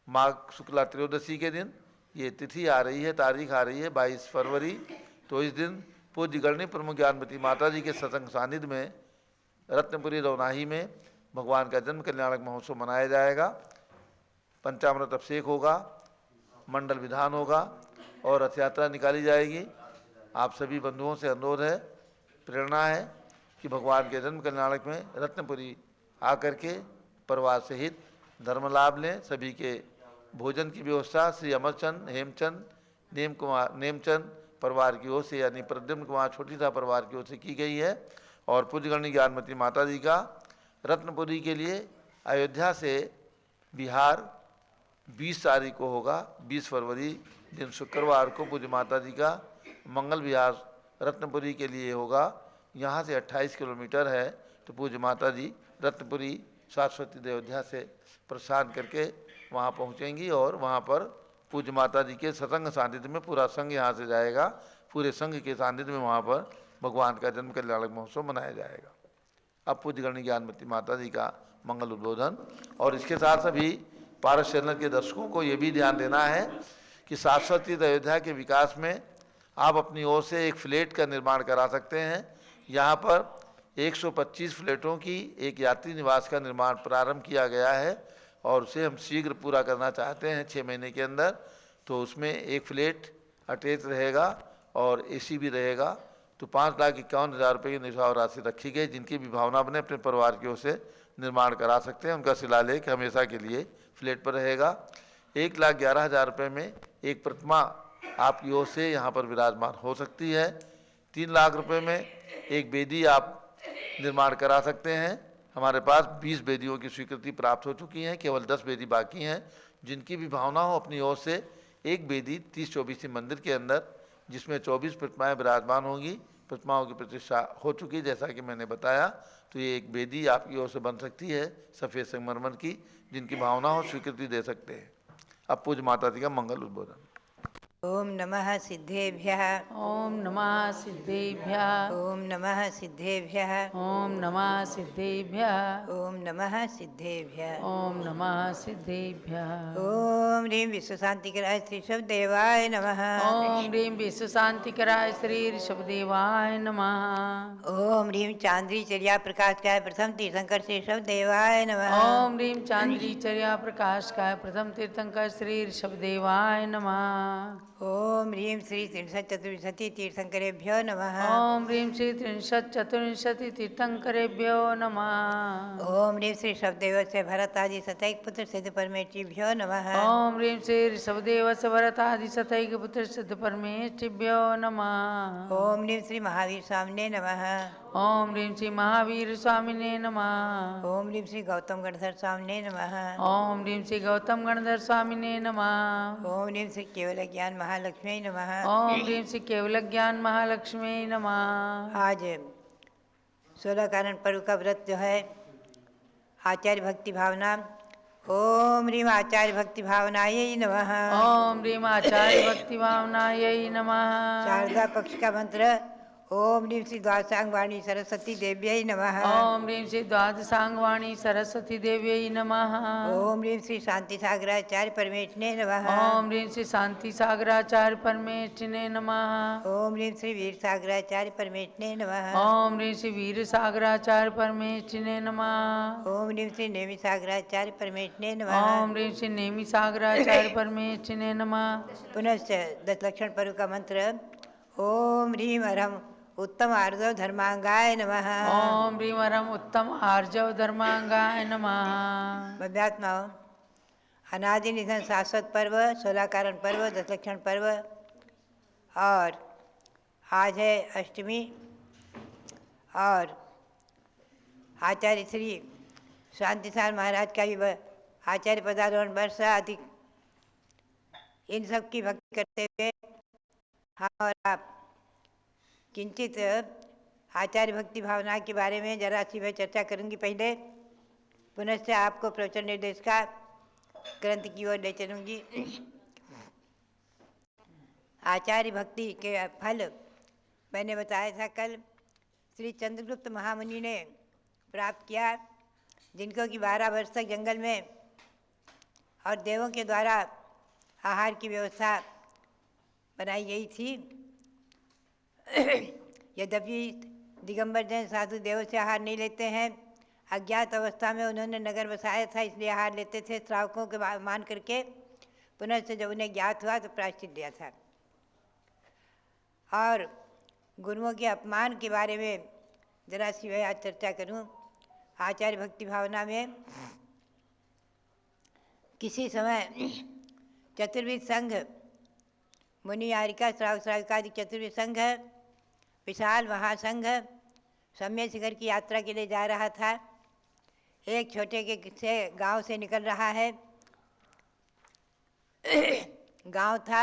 माघ शुक्ला त्रयोदशी के दिन। ये तिथि आ रही है, तारीख आ रही है 22 फरवरी। तो इस दिन पूज्य गणनी प्रमुख ज्ञानमती माता जी के सत्संग सानिध्य में रत्नपुरी रवनाही में भगवान का जन्म कल्याणक महोत्सव मनाया जाएगा। पंचामृत अभिषेक होगा, मंडल विधान होगा और रथ यात्रा निकाली जाएगी। आप सभी बंधुओं से अनुरोध है, प्रेरणा है कि भगवान के जन्म कल्याणक में रत्नपुरी आकर के परिवार सहित धर्म लाभ लें। सभी के भोजन की व्यवस्था श्री अमरचंद हेमचंद नेमचंद परिवार की ओर से यानी प्रद्युम्न कुमार छोटीसा परिवार की ओर से की गई है। और पूज्यगणी ज्ञानमती माता जी का रत्नपुरी के लिए अयोध्या से बिहार 20 तारीख को होगा। 20 फरवरी दिन शुक्रवार को पूज्य माता जी का मंगल विहार रत्नपुरी के लिए होगा। यहाँ से 28 किलोमीटर है। तो पूज्य माता जी रत्नपुरी शाश्वती अयोध्या से प्रस्थान करके वहाँ पहुँचेंगी और वहाँ पर पूज्य माता जी के सत्संग सानिध्य में पूरा संघ यहाँ से जाएगा। पूरे संघ के सानिध्य में वहाँ पर भगवान का जन्म कल्याणक महोत्सव मनाया जाएगा। अब पूज्यगणी ज्ञानमती माता जी का मंगल उद्बोधन। और इसके साथ सभी पारस चैनल के दर्शकों को ये भी ध्यान देना है कि शाश्वती अयोध्या के विकास में आप अपनी ओर से एक फ्लैट का निर्माण करा सकते हैं। यहाँ पर 125 फ्लैटों की एक यात्री निवास का निर्माण प्रारंभ किया गया है और उसे हम शीघ्र पूरा करना चाहते हैं 6 महीने के अंदर। तो उसमें एक फ्लैट अटैच रहेगा और एसी भी रहेगा। तो 5,51,000 रुपये की निशावर राशि रखी गई। जिनकी भी भावना बने अपने परिवार की ओर से निर्माण करा सकते हैं। उनका शिलालेख हमेशा के लिए फ्लैट पर रहेगा। 1,11,000 रुपये में एक प्रतिमा आपकी ओर से यहाँ पर विराजमान हो सकती है। 3 लाख रुपये में एक वेदी आप निर्माण करा सकते हैं। हमारे पास 20 वेदियों की स्वीकृति प्राप्त हो चुकी है, केवल 10 वेदी बाकी हैं। जिनकी भी भावना हो अपनी ओर से एक वेदी 30-24 मंदिर के अंदर जिसमें 24 प्रतिमाएँ विराजमान होंगी। प्रतिमाओं की प्रतिष्ठा हो चुकी है जैसा कि मैंने बताया। तो ये एक वेदी आपकी ओर से बन सकती है सफ़ेद संगमरमर की। जिनकी भावना हो स्वीकृति दे सकते हैं। अब पूज्य माता जी का मंगल उद्बोधन। ओम नमः सिद्धेभ्यः। ओम नमः सिद्धेभ्यः। ओम नमः सिद्धेभ्यः। ओम नमः सिद्धेभ्यः। ओम नमः सिद्धेभ्यः। ओम नमः सिद्धेभ्यः। ओम ह्रीं विश्वशांतिकराय श्री शब्देवाय नमः। ओम ह्रीं विश्व शांतिकराय श्री ऋषभदेवाय नमः। ओम ह्रीं चांद्री चर्या प्रकाशकाय प्रथम तीर्थंकर श्री शब्देवाय नमः। ओम ह्रीं चांद्री चर्या प्रकाशकाय प्रथम तीर्थंकर श्री ऋषभदेवाय नमः। ओम ह्रीं श्री त्रिंशत्चतुर्विंशति तीर्थंकरेभ्यो नमः। ओम ह्रीं श्री त्रिंशत्चतुर्विंशति तीर्थंकरेभ्यो नमः। ओम ह्रीं श्री शब्देव से भरत आदि सतैक पुत्र सिद्ध परमेष्ठिभ्यो नमः। ओम ह्रीं श्री ऋषभदेवस्य भरतादि सतैक पुत्र सिद्ध परमेष्ठिभ्यो नमः। ओम ह्रीं श्री महावीर स्वामिने नमः। ओम ह्रीं श्री महावीर स्वामिने नमः। ओम ह्रीं श्री गौतम गणधर स्वामिने नमः। ओम ह्रीं श्री गौतम गणधर स्वामिने नमः। ओम ह्रीं श्री केवल ज्ञान महालक्ष्मी नमः। ओम ह्रीं श्री केवल ज्ञान महालक्ष्मी नमः। आज 16 कारण पर्व का व्रत जो है आचार्य भक्ति भावना। ओम ह्रीं आचार्य भक्ति भावनायै नमः। ओम ह्रीं आचार्य भक्ति भावनायै नमः। शारदा पक्ष का मंत्र ओम ह्रीं श्री द्वादशांगवाणी सरस्वती देव्यै नमः। ओम ह्रीं श्री द्वादशांगवाणी सरस्वती देव्यै नमः। ओम ह्रीं श्री शांति सागराचार्य परमेष्ठिने नमः। ओम ह्रीं श्री शांति सागराचार्य परमेष्ठिने नमः। ओम ह्रीं श्री वीर सागराचार्य परमेष्ठिने नमः। ओम ह्रीं श्री वीर सागराचार्य परमेष्ठिने नमः। ओम ह्रीं श्री नेमि सागराचार्य परमेष्ठिने नमः। ओम ह्रीं श्री नेमि सागराचार्य परमेष्ठिने नमः। पुनश्च 10 लक्षण पर्व का मंत्र ओम ह्रीं अरहम उत्तम आर्जव धर्मांगाय नमः। ओम ह्रीं अरहम उत्तम आर्जव धर्मांगाय नमः। भव्यात्माओं, अनादि निधन शाश्वत पर्व 16 कारण पर्व 10 लक्षण पर्व और आज है अष्टमी और आचार्य श्री शांतिसार महाराज का भी आचार्य पदारोहण वर्ष आदि इन सब की भक्ति करते हुए हम और आप किंचित आचार्य भक्ति भावना के बारे में जरा सी मैं चर्चा करूंगी। पहले पुनश्च आपको प्रवचन निर्देश का ग्रंथ की ओर ले चलूंगी। आचार्य भक्ति के फल मैंने बताया था कल श्री चंद्रगुप्त महामुनि ने प्राप्त किया, जिनको कि 12 वर्ष तक जंगल में और देवों के द्वारा आहार की व्यवस्था बनाई गई थी। यद्यपि दिगंबर जैन साधु देवों से आहार नहीं लेते हैं, अज्ञात अवस्था में उन्होंने नगर बसाया था इसलिए आहार लेते थे श्रावकों के मान करके। पुनः से जब उन्हें ज्ञात हुआ तो प्रायश्चित दिया था। और गुरुओं के अपमान के बारे में जरा सी मैं आज चर्चा करूं। आचार्य भक्ति भावना में किसी समय चतुर्विध संघ, मुनि यारिका श्रावक श्राविकादि चतुर्विध संघ, विशाल महासंघ सम्य शिखर की यात्रा के लिए जा रहा था। एक छोटे के से गांव से निकल रहा है। गांव था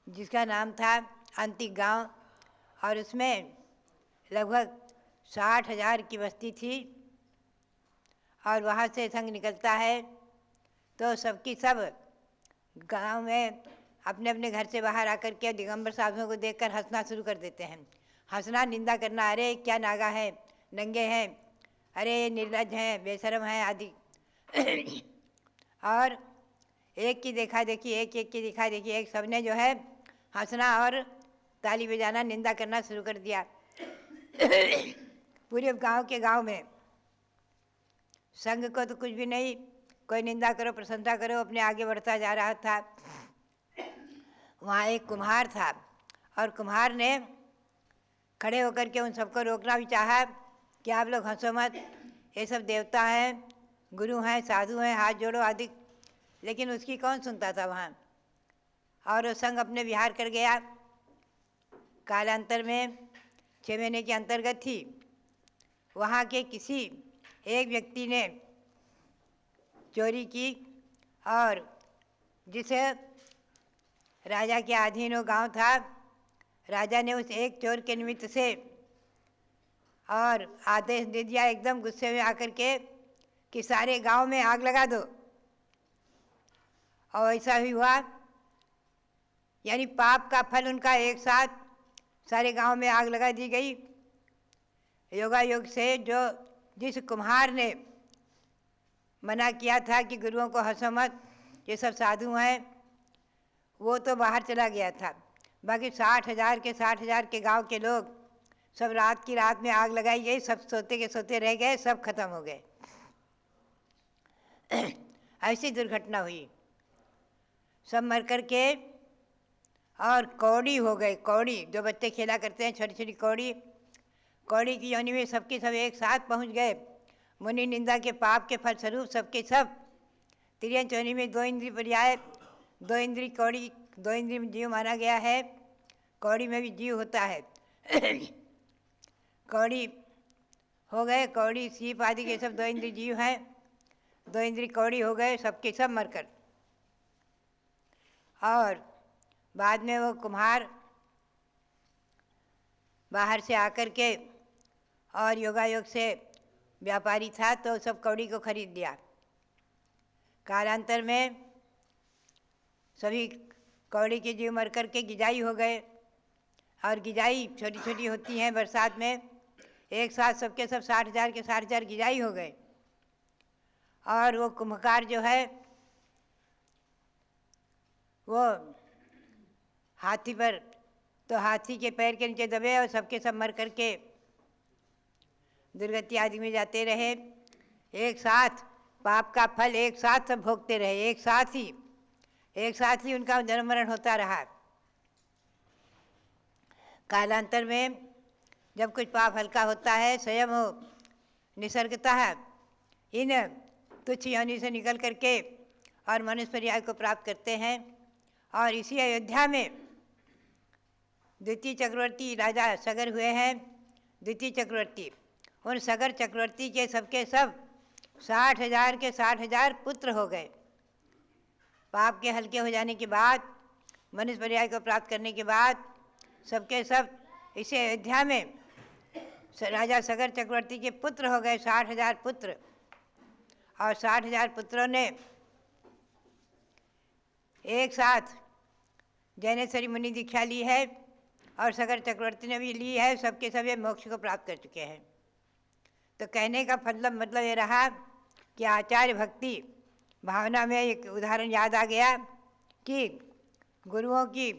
जिसका नाम था अंतिक गांव, और उसमें लगभग 60,000 की बस्ती थी। और वहाँ से संघ निकलता है तो सबकी सब गांव में अपने अपने घर से बाहर आकर के दिगंबर साधुओं को देखकर हंसना शुरू कर देते हैं। हंसना, निंदा करना, अरे क्या नागा है, नंगे हैं, अरे निर्लज हैं, बेशरम हैं आदि। और एक की देखा देखी, एक की देखा देखी, एक सबने जो है हंसना और ताली बजाना, निंदा करना शुरू कर दिया। पूरे गांव के गांव में संघ को तो कुछ भी नहीं, कोई निंदा करो प्रशंसा करो, अपने आगे बढ़ता जा रहा था। वहाँ एक कुम्हार था और कुम्हार ने खड़े होकर के उन सबको रोकना भी चाहा कि आप लोग हंसो मत, ये सब देवता हैं, गुरु हैं, साधु हैं, हाथ जोड़ो आदि। लेकिन उसकी कौन सुनता था वहाँ। और वो संघ अपने विहार कर गया। कालांतर में 6 महीने के अंतर्गत थी। वहाँ के किसी एक व्यक्ति ने चोरी की और जिस राजा के अधीन वो गांव था, राजा ने उस एक चोर के निमित्त से और आदेश दे दिया एकदम गुस्से में आकर के कि सारे गांव में आग लगा दो। और ऐसा ही हुआ, यानी पाप का फल उनका एक साथ सारे गांव में आग लगा दी गई। योगायोग से जो जिस कुम्हार ने मना किया था कि गुरुओं को हंसो मत, ये सब साधु हैं, वो तो बाहर चला गया था। बाकी 60,000 के गांव के लोग सब रात की रात में आग लगाई गई, सब सोते के सोते रह गए, सब खत्म हो गए। ऐसी दुर्घटना हुई, सब मर कर के और कौड़ी हो गए। कौड़ी जो बच्चे खेला करते हैं, छोटी छोटी कौड़ी, कौड़ी की योनि में सबके सब एक साथ पहुंच गए। मुनि निंदा के पाप के फलस्वरूप सबके सब तिर्यंत योनि में 2 इंद्रिय पर्याय, 2 इंद्रिय कौड़ी, 2 इंद्रिय में जीव माना गया है। कौड़ी में भी जीव होता है। कौड़ी हो गए, कौड़ी सीप आदि के सब 2 इंद्रिय जीव हैं। 2 इंद्रिय कौड़ी हो गए सबके सब मरकर। और बाद में वो कुम्हार बाहर से आकर के और योगायोग से व्यापारी था तो सब कौड़ी को खरीद लिया। कालांतर में सभी कौड़ी के जीव मर कर के गिजाई हो गए। और गिजाई छोटी छोटी होती हैं बरसात में, एक साथ सबके सब 60,000 के 60,000 गिजाई हो गए। और वो कुम्भकार जो है वो हाथी पर, तो हाथी के पैर के नीचे दबे और सबके सब मर कर के दुर्गति आदि में जाते रहे। एक साथ पाप का फल एक साथ सब भोगते रहे, एक साथ ही उनका जन्म मरण होता रहा। कालांतर में जब कुछ पाप हल्का होता है, स्वयं वो निसर्गतः इन तुच्छ योनि से निकल करके और मनुष्य पर्याय को प्राप्त करते हैं। और इसी अयोध्या में द्वितीय चक्रवर्ती राजा सगर हुए हैं। द्वितीय चक्रवर्ती, उन सगर चक्रवर्ती के सबके सब 60,000 के 60,000 पुत्र हो गए। पाप के हल्के हो जाने के बाद, मनुष्य पर्याय को प्राप्त करने के बाद सबके सब इसी अयोध्या में राजा सगर चक्रवर्ती के पुत्र हो गए, 60,000 पुत्र। और 60,000 पुत्रों ने एक साथ जैनेश्वरी मुनि दीक्षा ली है और सगर चक्रवर्ती ने भी ली है। सबके सब ये मोक्ष को प्राप्त कर चुके हैं। तो कहने का मतलब ये रहा कि आचार्य भक्ति भावना में एक उदाहरण याद आ गया कि गुरुओं की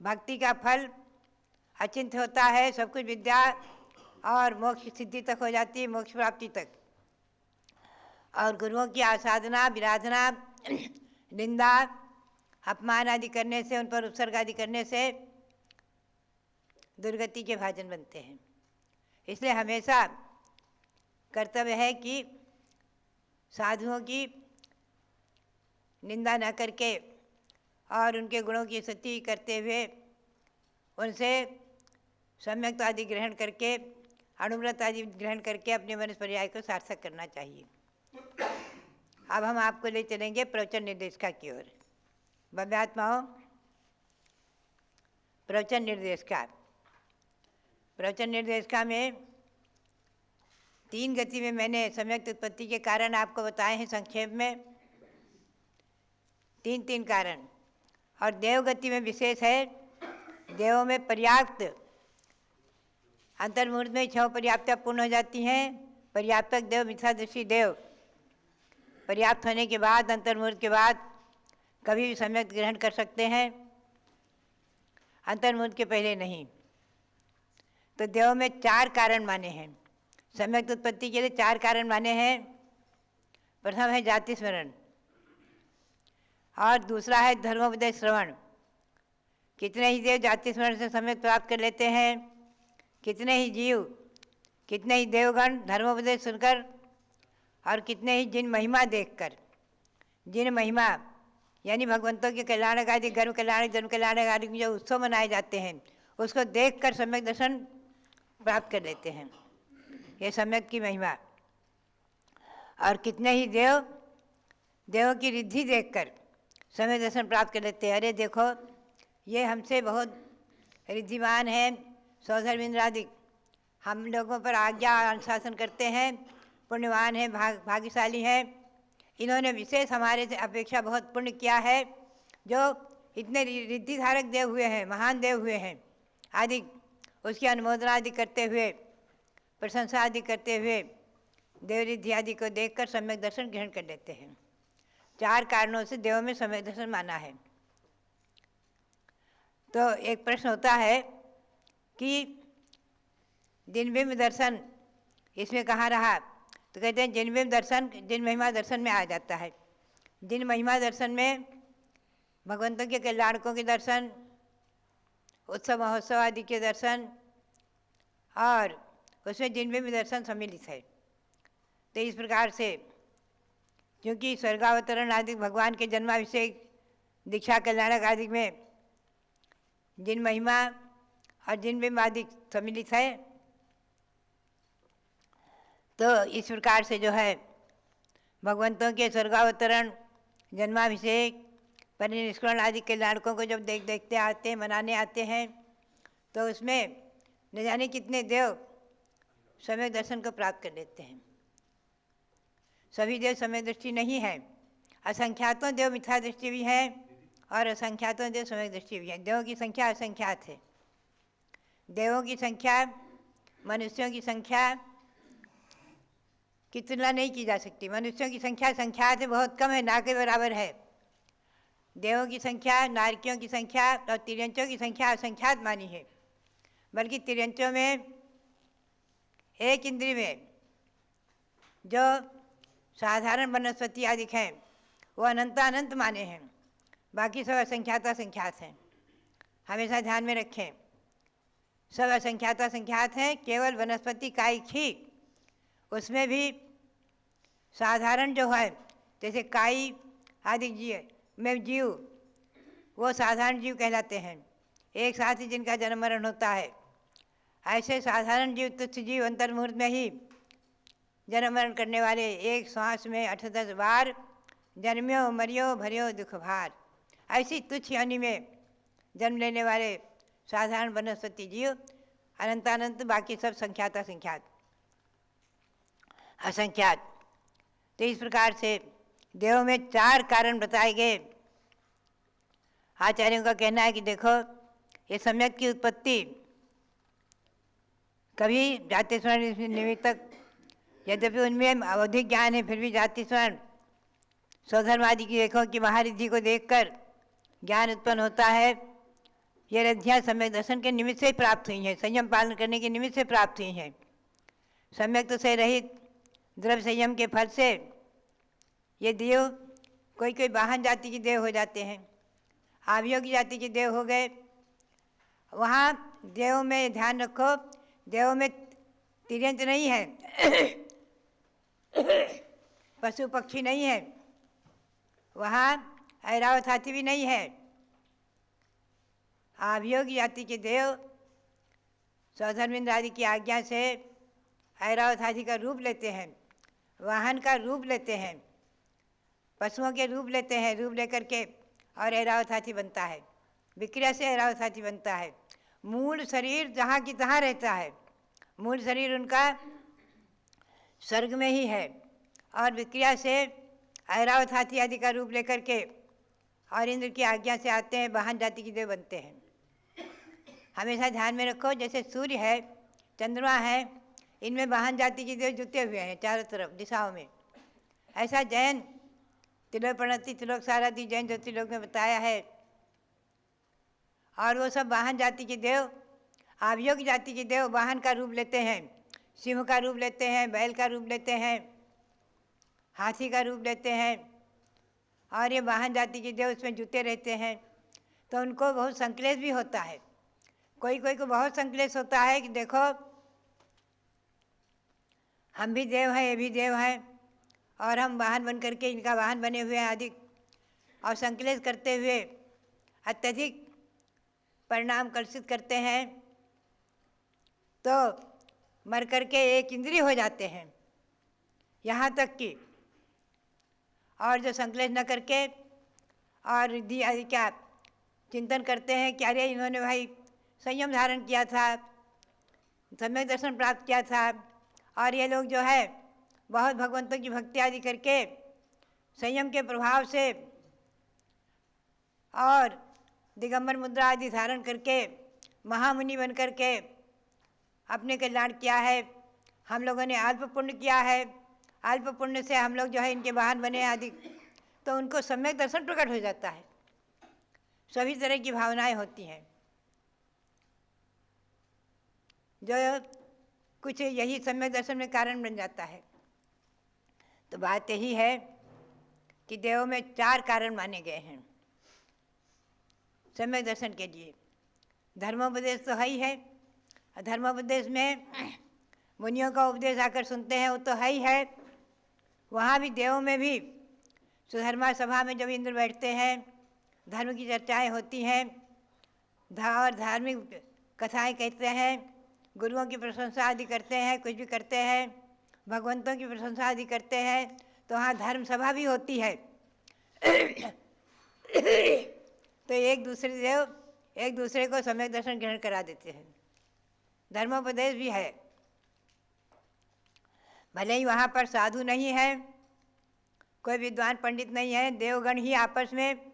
भक्ति का फल अचिंत्य होता है। सब कुछ विद्या और मोक्ष सिद्धि तक हो जाती है, मोक्ष प्राप्ति तक। और गुरुओं की आसाधना, विराधना, निंदा, अपमान आदि करने से, उन पर उत्सर्ग आदि करने से दुर्गति के भाजन बनते हैं। इसलिए हमेशा कर्तव्य है कि साधुओं की निंदा न करके और उनके गुणों की स्तुति करते हुए उनसे सम्यक आदि ग्रहण करके अणुव्रत आदि ग्रहण करके अपने मनुष्य पर्याय को सार्थक करना चाहिए। अब हम आपको ले चलेंगे प्रवचन निर्देशिका की ओर। भव्यात्माओं, प्रवचन निर्देशिका में 3 गति में मैंने सम्यक उत्पत्ति के कारण आपको बताए हैं संक्षेप में, 3 कारण। और देव गति में विशेष है, देवों में पर्याप्त अंतर्मुहूर्त में 6 पर्याप्तता पूर्ण हो जाती हैं। पर्याप्तक देव, मिथ्यादृष्टि देव पर्याप्त होने के बाद, अंतर्मुहूर्त के बाद कभी भी सम्यक ग्रहण कर सकते हैं, अंतर्मुहूर्त के पहले नहीं। तो देव में 4 कारण माने हैं, सम्यक उत्पत्ति के लिए 4 कारण माने हैं। प्रथम है जाति स्मरण और दूसरा है धर्मोपदेश श्रवण। कितने ही देव जाति स्मरण से सम्यक प्राप्त कर लेते हैं, कितने ही जीव, कितने ही देवगण धर्मोपदेश सुनकर और कितने ही जिन महिमा देखकर, जिन महिमा यानी भगवंतों के कल्याणक आदि, गर्भ कल्याणक, जन्म कल्याणक आदि जो उत्सव मनाए जाते हैं उसको देखकर सम्यक दर्शन प्राप्त कर लेते हैं। ये सम्यक की महिमा। और कितने ही देवों की रिद्धि देखकर सम्यक दर्शन प्राप्त कर लेते हैं। अरे देखो, ये हमसे बहुत रिद्धिमान हैं, सौधर्म इंद्रादि हम लोगों पर आज्ञा अनुशासन करते हैं, पुण्यवान हैं, भाग्यशाली हैं, इन्होंने विशेष हमारे से अपेक्षा बहुत पुण्य किया है, जो इतने रिद्धि धारक देव हुए हैं, महान देव हुए हैं आदि, उसकी अनुमोदना आदि करते हुए, प्रशंसा आदि करते हुए देव रिद्धि आदि को देखकर सम्यक दर्शन ग्रहण कर लेते हैं। 4 कारणों से देवों में सम्यक दर्शन माना है। तो एक प्रश्न होता है कि जिनबिंब दर्शन इसमें कहाँ रहा? तो कहते हैं जिनबिंब दर्शन जिन महिमा दर्शन में आ जाता है। जिन महिमा दर्शन में भगवंतों के कल्याणकों के दर्शन, उत्सव महोत्सव आदि के दर्शन और उसमें जिनबिंब दर्शन सम्मिलित है। तो इस प्रकार से क्योंकि स्वर्गावतरण आदि, भगवान के जन्माभिषेक, दीक्षा, कल्याणक आदि में जिन महिमा और जिनबिंब आदि सम्मिलित है, तो इस प्रकार से जो है भगवंतों के स्वर्गावतरण, जन्माभिषेक, परिनिष्करण आदि कल्याणकों को जब देखते आते हैं, मनाने आते हैं, तो उसमें न जाने कितने देव सम्यक दर्शन को प्राप्त कर लेते हैं। सभी देव सम्यक दृष्टि नहीं है, असंख्यातों देव मिथ्या दृष्टि भी है और असंख्यातों देव सम्यक दृष्टि भी है। देवों की संख्या असंख्यात है। देवों की संख्या मनुष्यों की संख्या की तुलना नहीं की जा सकती। मनुष्यों की संख्या संख्यात है, बहुत कम है, ना के बराबर है। देवों की संख्या, नारकियों की संख्या और तिर्यंचों की संख्या असंख्यात मानी है। बल्कि तिर्यंचों में एक इंद्रिय में जो साधारण वनस्पति आदि हैं वो अनंत माने हैं, बाकी सब असंख्यात हैं। हमेशा ध्यान में रखें, सब असंख्यात हैं। केवल वनस्पति कायिक ही, उसमें भी साधारण जो है, जैसे काई आदि जीव वो साधारण जीव कहलाते हैं, एक साथ ही जिनका जन्म मरण होता है। ऐसे साधारण जीव, तुच्छ जीव अंतर्मुहूर्त में ही जन्म मरण करने वाले, एक श्वास में 8-10 बार जन्म्यो मरियो भरियो दुख भार, ऐसी तुच्छ योनि में जन्म लेने वाले साधारण वनस्पति जीव अनंत, बाकी सब संख्यात असंख्यात। तो इस प्रकार से देवों में 4 कारण बताए गए। आचार्यों का कहना है कि देखो, ये सम्यक की उत्पत्ति कभी जाति स्मरण निमित्तक, यद्यपि उनमें अवधिक ज्ञान है, फिर भी जाति स्मरण, स्वधर्म आदि की देखो कि महारिद्धि को देखकर ज्ञान उत्पन्न होता है। ये रिद्धियाँ सम्यक दर्शन के निमित्त से प्राप्त हुई हैं, संयम पालन करने के निमित्त से प्राप्त हुई हैं। सम्यक तो से रहित द्रव्य संयम के फल से ये देव कोई वाहन जाति के देव हो जाते हैं, आवियोगी जाति के देव हो गए। वहाँ देवों में ध्यान रखो, देवों में तिर्यंच नहीं है, पशु पक्षी नहीं है, वहाँ ऐरावत हाथी भी नहीं है। अभियोगी जाति के देव सौधर्मेंद्र आदि की आज्ञा से ऐरावत हाथी का रूप लेते हैं, वाहन का रूप लेते हैं, पशुओं के रूप लेते हैं, रूप लेकर के और ऐरावत हाथी बनता है। विक्रिया से ऐरावत हाथी बनता है। मूल शरीर जहाँ की तहाँ रहता है, मूल शरीर उनका स्वर्ग में ही है और विक्रिया से ऐरावत हाथी आदि का रूप लेकर के और इंद्र की आज्ञा से आते हैं, वाहन जाति के देव बनते हैं। हमेशा ध्यान में रखो, जैसे सूर्य है, चंद्रमा है, इनमें वाहन जाति के देव जुटे हुए हैं चारों तरफ दिशाओं में। ऐसा जैन त्रिलोक प्रणति त्रिलोक सारादि जैन ज्योतिर्लोक में बताया है। और वो सब वाहन जाति के देव, अभियोग जाति के देव वाहन का रूप लेते हैं, सिंह का रूप लेते हैं, बैल का रूप लेते हैं, हाथी का रूप लेते हैं और ये वाहन जाति के देव उसमें जुटे रहते हैं। तो उनको बहुत संकलेश भी होता है। कोई कोई को बहुत संकलेश होता है कि देखो हम भी देव हैं, ये भी देव हैं और हम वाहन बन करके इनका वाहन बने हुए हैं आदि, और संकलेश करते हुए अत्यधिक परिणाम कलुषित करते हैं तो मर करके एक इंद्रिय हो जाते हैं। यहाँ तक कि और जो संकलेश न करके और रिद्धि आदि क्या चिंतन करते हैं कि अरे इन्होंने भाई संयम धारण किया था, सम्यक दर्शन प्राप्त किया था और ये लोग जो है बहुत भगवंतों की भक्ति आदि करके संयम के प्रभाव से और दिगंबर मुद्रा आदि धारण करके महामुनि बन करके अपने कल्याण किया है। हम लोगों ने अल्प पुण्य किया है, अल्प पुण्य से हम लोग जो है इनके वाहन बने आदि, तो उनको सम्यक दर्शन प्रकट हो जाता है। सभी तरह की भावनाएं होती हैं जो कुछ यही सम्यक दर्शन में कारण बन जाता है। तो बात यही है कि देवों में 4 कारण माने गए हैं सम्यक दर्शन के लिए। धर्मोपदेश तो है ही है, धर्मोपदेश में मुनियों का उपदेश आकर सुनते हैं वो तो है ही है। वहाँ भी देवों में भी सुधर्मा सभा में जब इंद्र बैठते हैं, धर्म की चर्चाएं होती हैं और धार्मिक कथाएं कहते हैं, गुरुओं की प्रशंसा आदि करते हैं, कुछ भी करते हैं, भगवंतों की प्रशंसा आदि करते हैं, तो वहाँ धर्म सभा भी होती है। तो एक दूसरे को सम्यक दर्शन ग्रहण करा देते हैं। धर्मोपदेश भी है, भले ही वहाँ पर साधु नहीं है, कोई विद्वान पंडित नहीं है, देवगण ही आपस में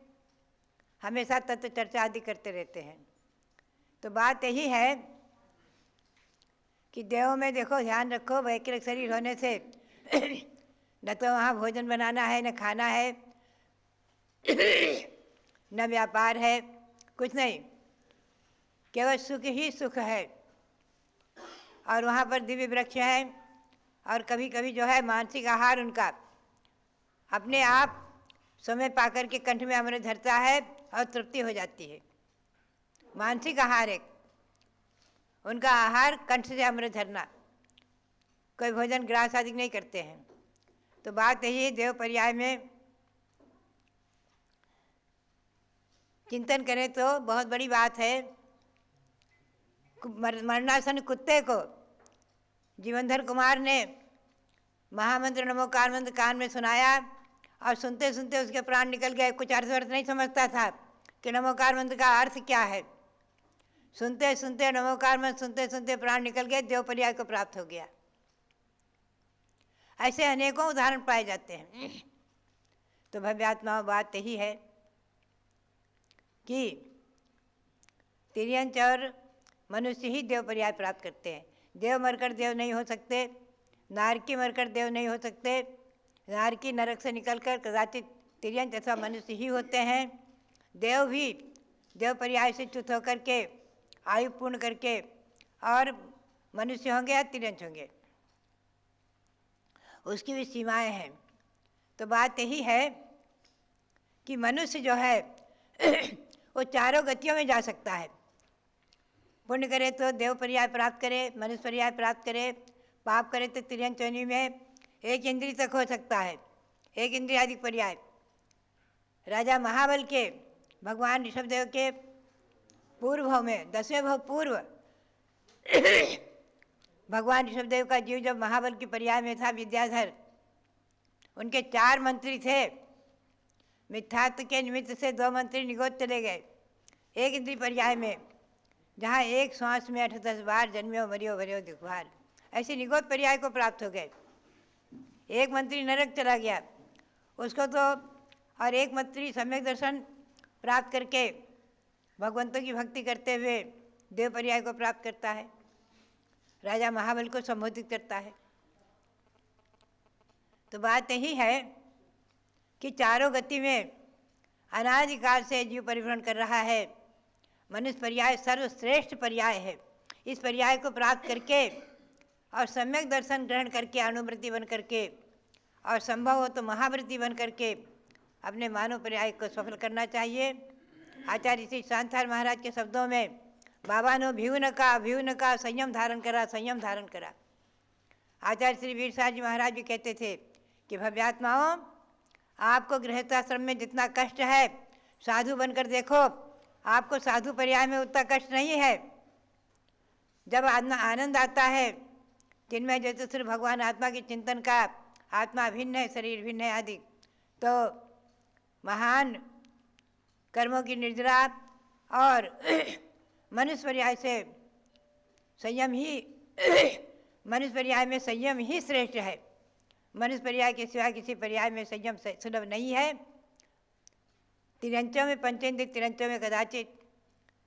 हमेशा तत्व चर्चा आदि करते रहते हैं। तो बात यही है कि देवों में देखो ध्यान रखो, वैकृत शरीर होने से न तो वहाँ भोजन बनाना है, न खाना है, न व्यापार है, कुछ नहीं, केवल सुख ही सुख है। और वहाँ पर दिव्य वृक्ष हैं और कभी कभी जो है मानसिक आहार उनका अपने आप समय पाकर के कंठ में अमृत धरता है और तृप्ति हो जाती है। मानसिक आहार एक उनका आहार कंठ से अमृत धरना, कोई भोजन ग्रास आदि नहीं करते हैं। तो बात यही है, देव पर्याय में चिंतन करें तो बहुत बड़ी बात है। मरणासन कुत्ते को जीवनधर कुमार ने महामंत्र नमोकार मंत्र कान में सुनाया और सुनते सुनते उसके प्राण निकल गए। कुछ अर्थ नहीं समझता था कि नमोकार मंत्र का अर्थ क्या है। सुनते सुनते नमोकार मंत्र सुनते सुनते प्राण निकल गए, देव पर्याय को प्राप्त हो गया। ऐसे अनेकों उदाहरण पाए जाते हैं। तो भव्यात्मा बात यही है कि तिर्यंच और मनुष्य ही देव पर्याय प्राप्त करते हैं। देव मरकर देव नहीं हो सकते, नारकी मरकर देव नहीं हो सकते। नारकी नरक से निकलकर कदाचित तिर्यंच अथवा मनुष्य ही होते हैं। देव भी देव पर्याय से च्युत होकर के आयु पूर्ण करके और मनुष्य होंगे या तिर्यंच होंगे, उसकी भी सीमाएं हैं। तो बात यही है कि मनुष्य जो है वो चारों गतियों में जा सकता है। पुण्य करे तो देव पर्याय प्राप्त करे, मनुष्य पर्याय प्राप्त करे, पाप करे तो तिर्यंच योनि में एक इंद्रिय तक हो सकता है, एक इंद्रियाधिक पर्याय। राजा महाबल के भगवान ऋषभदेव के पूर्व भाव में 10वें भाव पूर्व भगवान ऋषभदेव का जीव जब महाबल की पर्याय में था विद्याधर, उनके 4 मंत्री थे। मिथ्यात्व के निमित्त से 2 मंत्री निगोद चले गए एक इंद्री पर्याय में, जहाँ एक श्वास में 8-10 बार जन्म्यो मरियो भरियो दिखभार, ऐसे निगोद पर्याय को प्राप्त हो गए। एक मंत्री नरक चला गया उसको तो, और एक मंत्री सम्यक दर्शन प्राप्त करके भगवंतों की भक्ति करते हुए देव पर्याय को प्राप्त करता है, राजा महाबल को संबोधित करता है। तो बात यही है कि चारों गति में अनादिकाल से जीव परिभ्रमण कर रहा है। मनुष्य पर्याय सर्वश्रेष्ठ पर्याय है। इस पर्याय को प्राप्त करके और सम्यक दर्शन ग्रहण करके अनुवृत्ति बन करके और संभव हो तो महावृत्ति बन करके अपने मानव पर्याय को सफल करना चाहिए। आचार्य श्री शांतार महाराज के शब्दों में, बाबा नो भ्यून का संयम धारण करा, संयम धारण करा। आचार्य श्री वीर साहब जी महाराज भी कहते थे कि भव्यात्माओं, आपको गृहस्थाश्रम में जितना कष्ट है साधु बनकर देखो, आपको साधु पर्याय में उतना कष्ट नहीं है। जब आनंद आता है जिनमें जैसे सिर्फ भगवान आत्मा के चिंतन का, आत्मा भिन्न है शरीर भिन्न है आदि, तो महान कर्मों की निर्जरा और मनुष्य पर्याय से संयम ही मनुष्य पर्याय में संयम ही श्रेष्ठ है। मनुष्य पर्याय के सिवा किसी पर्याय में संयम सुलभ नहीं है। तिरंचों में, पंचेंद्रिय तिरंचों में कदाचित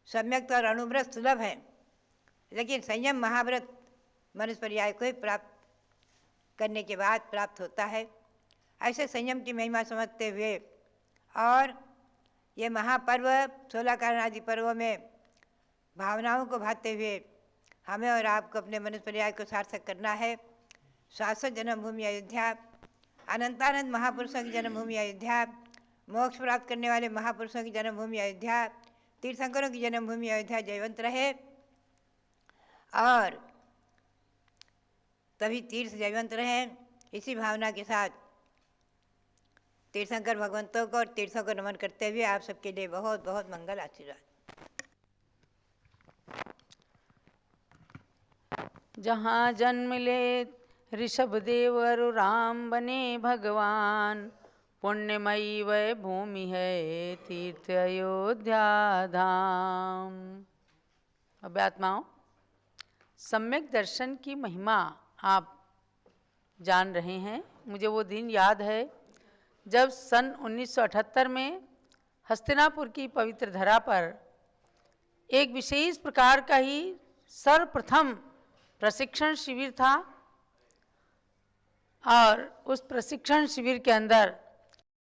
सम्यक और अनुव्रत सुलभ है, लेकिन संयम महाव्रत मनुष्य पर्याय को ही प्राप्त करने के बाद प्राप्त होता है। ऐसे संयम की महिमा समझते हुए और ये महापर्व 16 कारण आदि पर्वों में भावनाओं को भाते हुए हमें और आपको अपने मनुष्य पर्याय को सार्थक करना है। शाश्वत जन्मभूमि अयोध्या, अनंतानंद महापुरुषों की जन्मभूमि अयोध्या, मोक्ष प्राप्त करने वाले महापुरुषों की जन्मभूमि अयोध्या, तीर्थंकरों की जन्मभूमि अयोध्या जयवंत रहे और तभी तीर्थ जयवंत रहें। इसी भावना के साथ तीर्थंकर भगवंतों को और तीर्थों को नमन करते हुए आप सबके लिए बहुत बहुत मंगल आशीर्वाद। जहाँ जन्म ले ऋषभदेव अरु राम बने भगवान, पुण्यमयी वह भूमि है तीर्थ अयोध्या धाम। अब आत्माओं, सम्यक दर्शन की महिमा आप जान रहे हैं। मुझे वो दिन याद है जब सन 1978 में हस्तिनापुर की पवित्र धरा पर एक विशेष प्रकार का ही सर्वप्रथम प्रशिक्षण शिविर था और उस प्रशिक्षण शिविर के अंदर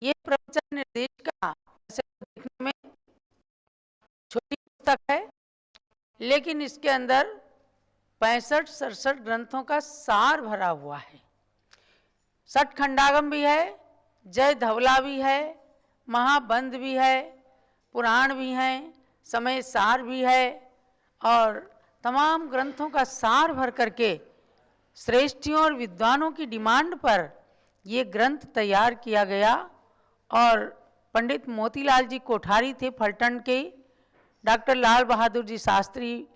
ये प्रवचन निर्देशिका देखने में छोटी पुस्तक है, लेकिन इसके अंदर 65-67 ग्रंथों का सार भरा हुआ है। सठ खंडागम भी है, जय धवला भी है, महाबंध भी है, पुराण भी हैं, समय सार भी है और तमाम ग्रंथों का सार भर करके श्रेष्ठियों और विद्वानों की डिमांड पर ये ग्रंथ तैयार किया गया। और पंडित मोतीलाल जी कोठारी थे फलटन के, डॉक्टर लाल बहादुर जी शास्त्री,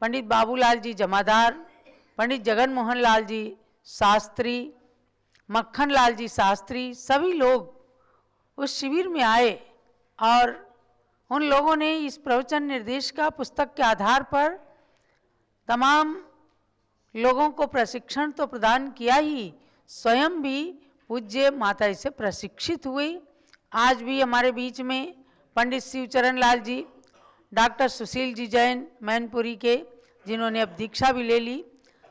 पंडित बाबूलाल जी जमादार, पंडित जगन मोहन लाल जी शास्त्री, मक्खन लाल जी शास्त्री, सभी लोग उस शिविर में आए और उन लोगों ने इस प्रवचन निर्देशिका पुस्तक के आधार पर तमाम लोगों को प्रशिक्षण तो प्रदान किया ही, स्वयं भी पूज्य माता से प्रशिक्षित हुए। आज भी हमारे बीच में पंडित शिवचरण लाल जी, डॉक्टर सुशील जी जैन मैनपुरी के, जिन्होंने अब दीक्षा भी ले ली,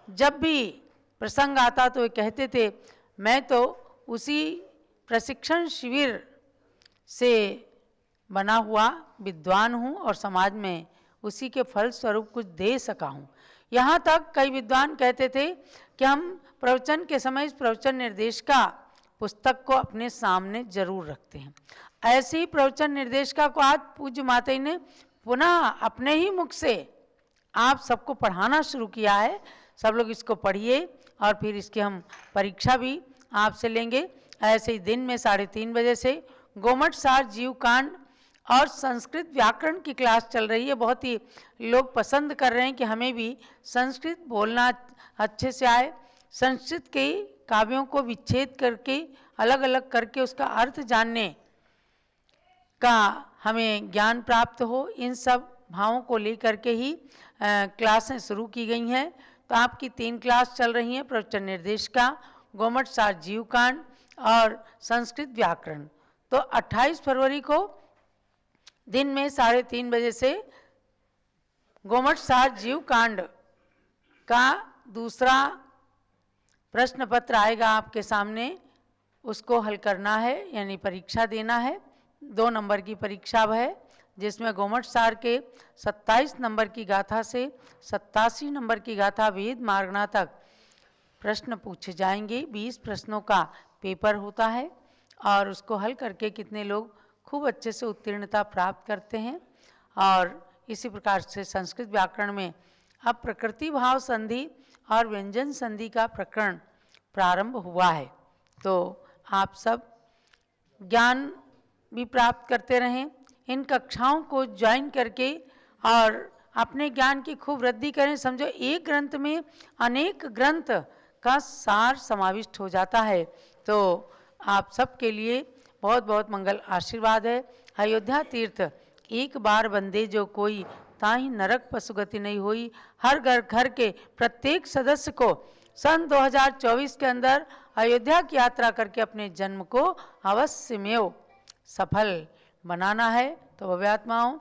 जब भी प्रसंग आता तो वे कहते थे मैं तो उसी प्रशिक्षण शिविर से बना हुआ विद्वान हूँ और समाज में उसी के फल स्वरूप कुछ दे सका हूँ। यहाँ तक कई विद्वान कहते थे कि हम प्रवचन के समय इस प्रवचन निर्देशिका पुस्तक को अपने सामने जरूर रखते हैं। ऐसे ही प्रवचन निर्देशिका को आज पूज्य माता ने पुनः अपने ही मुख से आप सबको पढ़ाना शुरू किया है। सब लोग इसको पढ़िए और फिर इसकी हम परीक्षा भी आपसे लेंगे। ऐसे ही दिन में 3:30 बजे से गोमट सार जीव कांड और संस्कृत व्याकरण की क्लास चल रही है। बहुत ही लोग पसंद कर रहे हैं कि हमें भी संस्कृत बोलना अच्छे से आए, संस्कृत के काव्यों को विच्छेद करके अलग अलग करके उसका अर्थ जानने का हमें ज्ञान प्राप्त हो। इन सब भावों को लेकर के ही क्लासें शुरू की गई हैं। तो आपकी 3 क्लास चल रही हैं, प्रवचन निर्देशिका, गोमट सार जीव कांड और संस्कृत व्याकरण। तो 28 फरवरी को दिन में 3:30 बजे से गोमट सार जीव कांड का दूसरा प्रश्न पत्र आएगा आपके सामने, उसको हल करना है, यानी परीक्षा देना है। 2 नंबर की परीक्षा है, जिसमें गोमट सार के 27 नंबर की गाथा से 87 नंबर की गाथा वेद मार्गना तक प्रश्न पूछे जाएंगे। 20 प्रश्नों का पेपर होता है और उसको हल करके कितने लोग खूब अच्छे से उत्तीर्णता प्राप्त करते हैं। और इसी प्रकार से संस्कृत व्याकरण में अब प्रकृति भाव संधि और व्यंजन संधि का प्रकरण प्रारंभ हुआ है। तो आप सब ज्ञान भी प्राप्त करते रहें, इन कक्षाओं को ज्वाइन करके और अपने ज्ञान की खूब वृद्धि करें। समझो एक ग्रंथ में अनेक ग्रंथ का सार समाविष्ट हो जाता है। तो आप सबके लिए बहुत बहुत मंगल आशीर्वाद है। अयोध्या तीर्थ एक बार बंदे जो कोई, ताहि नरक पशुगति नहीं हुई। हर घर के प्रत्येक सदस्य को सन 2024 के अंदर अयोध्या की यात्रा करके अपने जन्म को अवश्य में सफल बनाना है। तो भव्यात्माओं,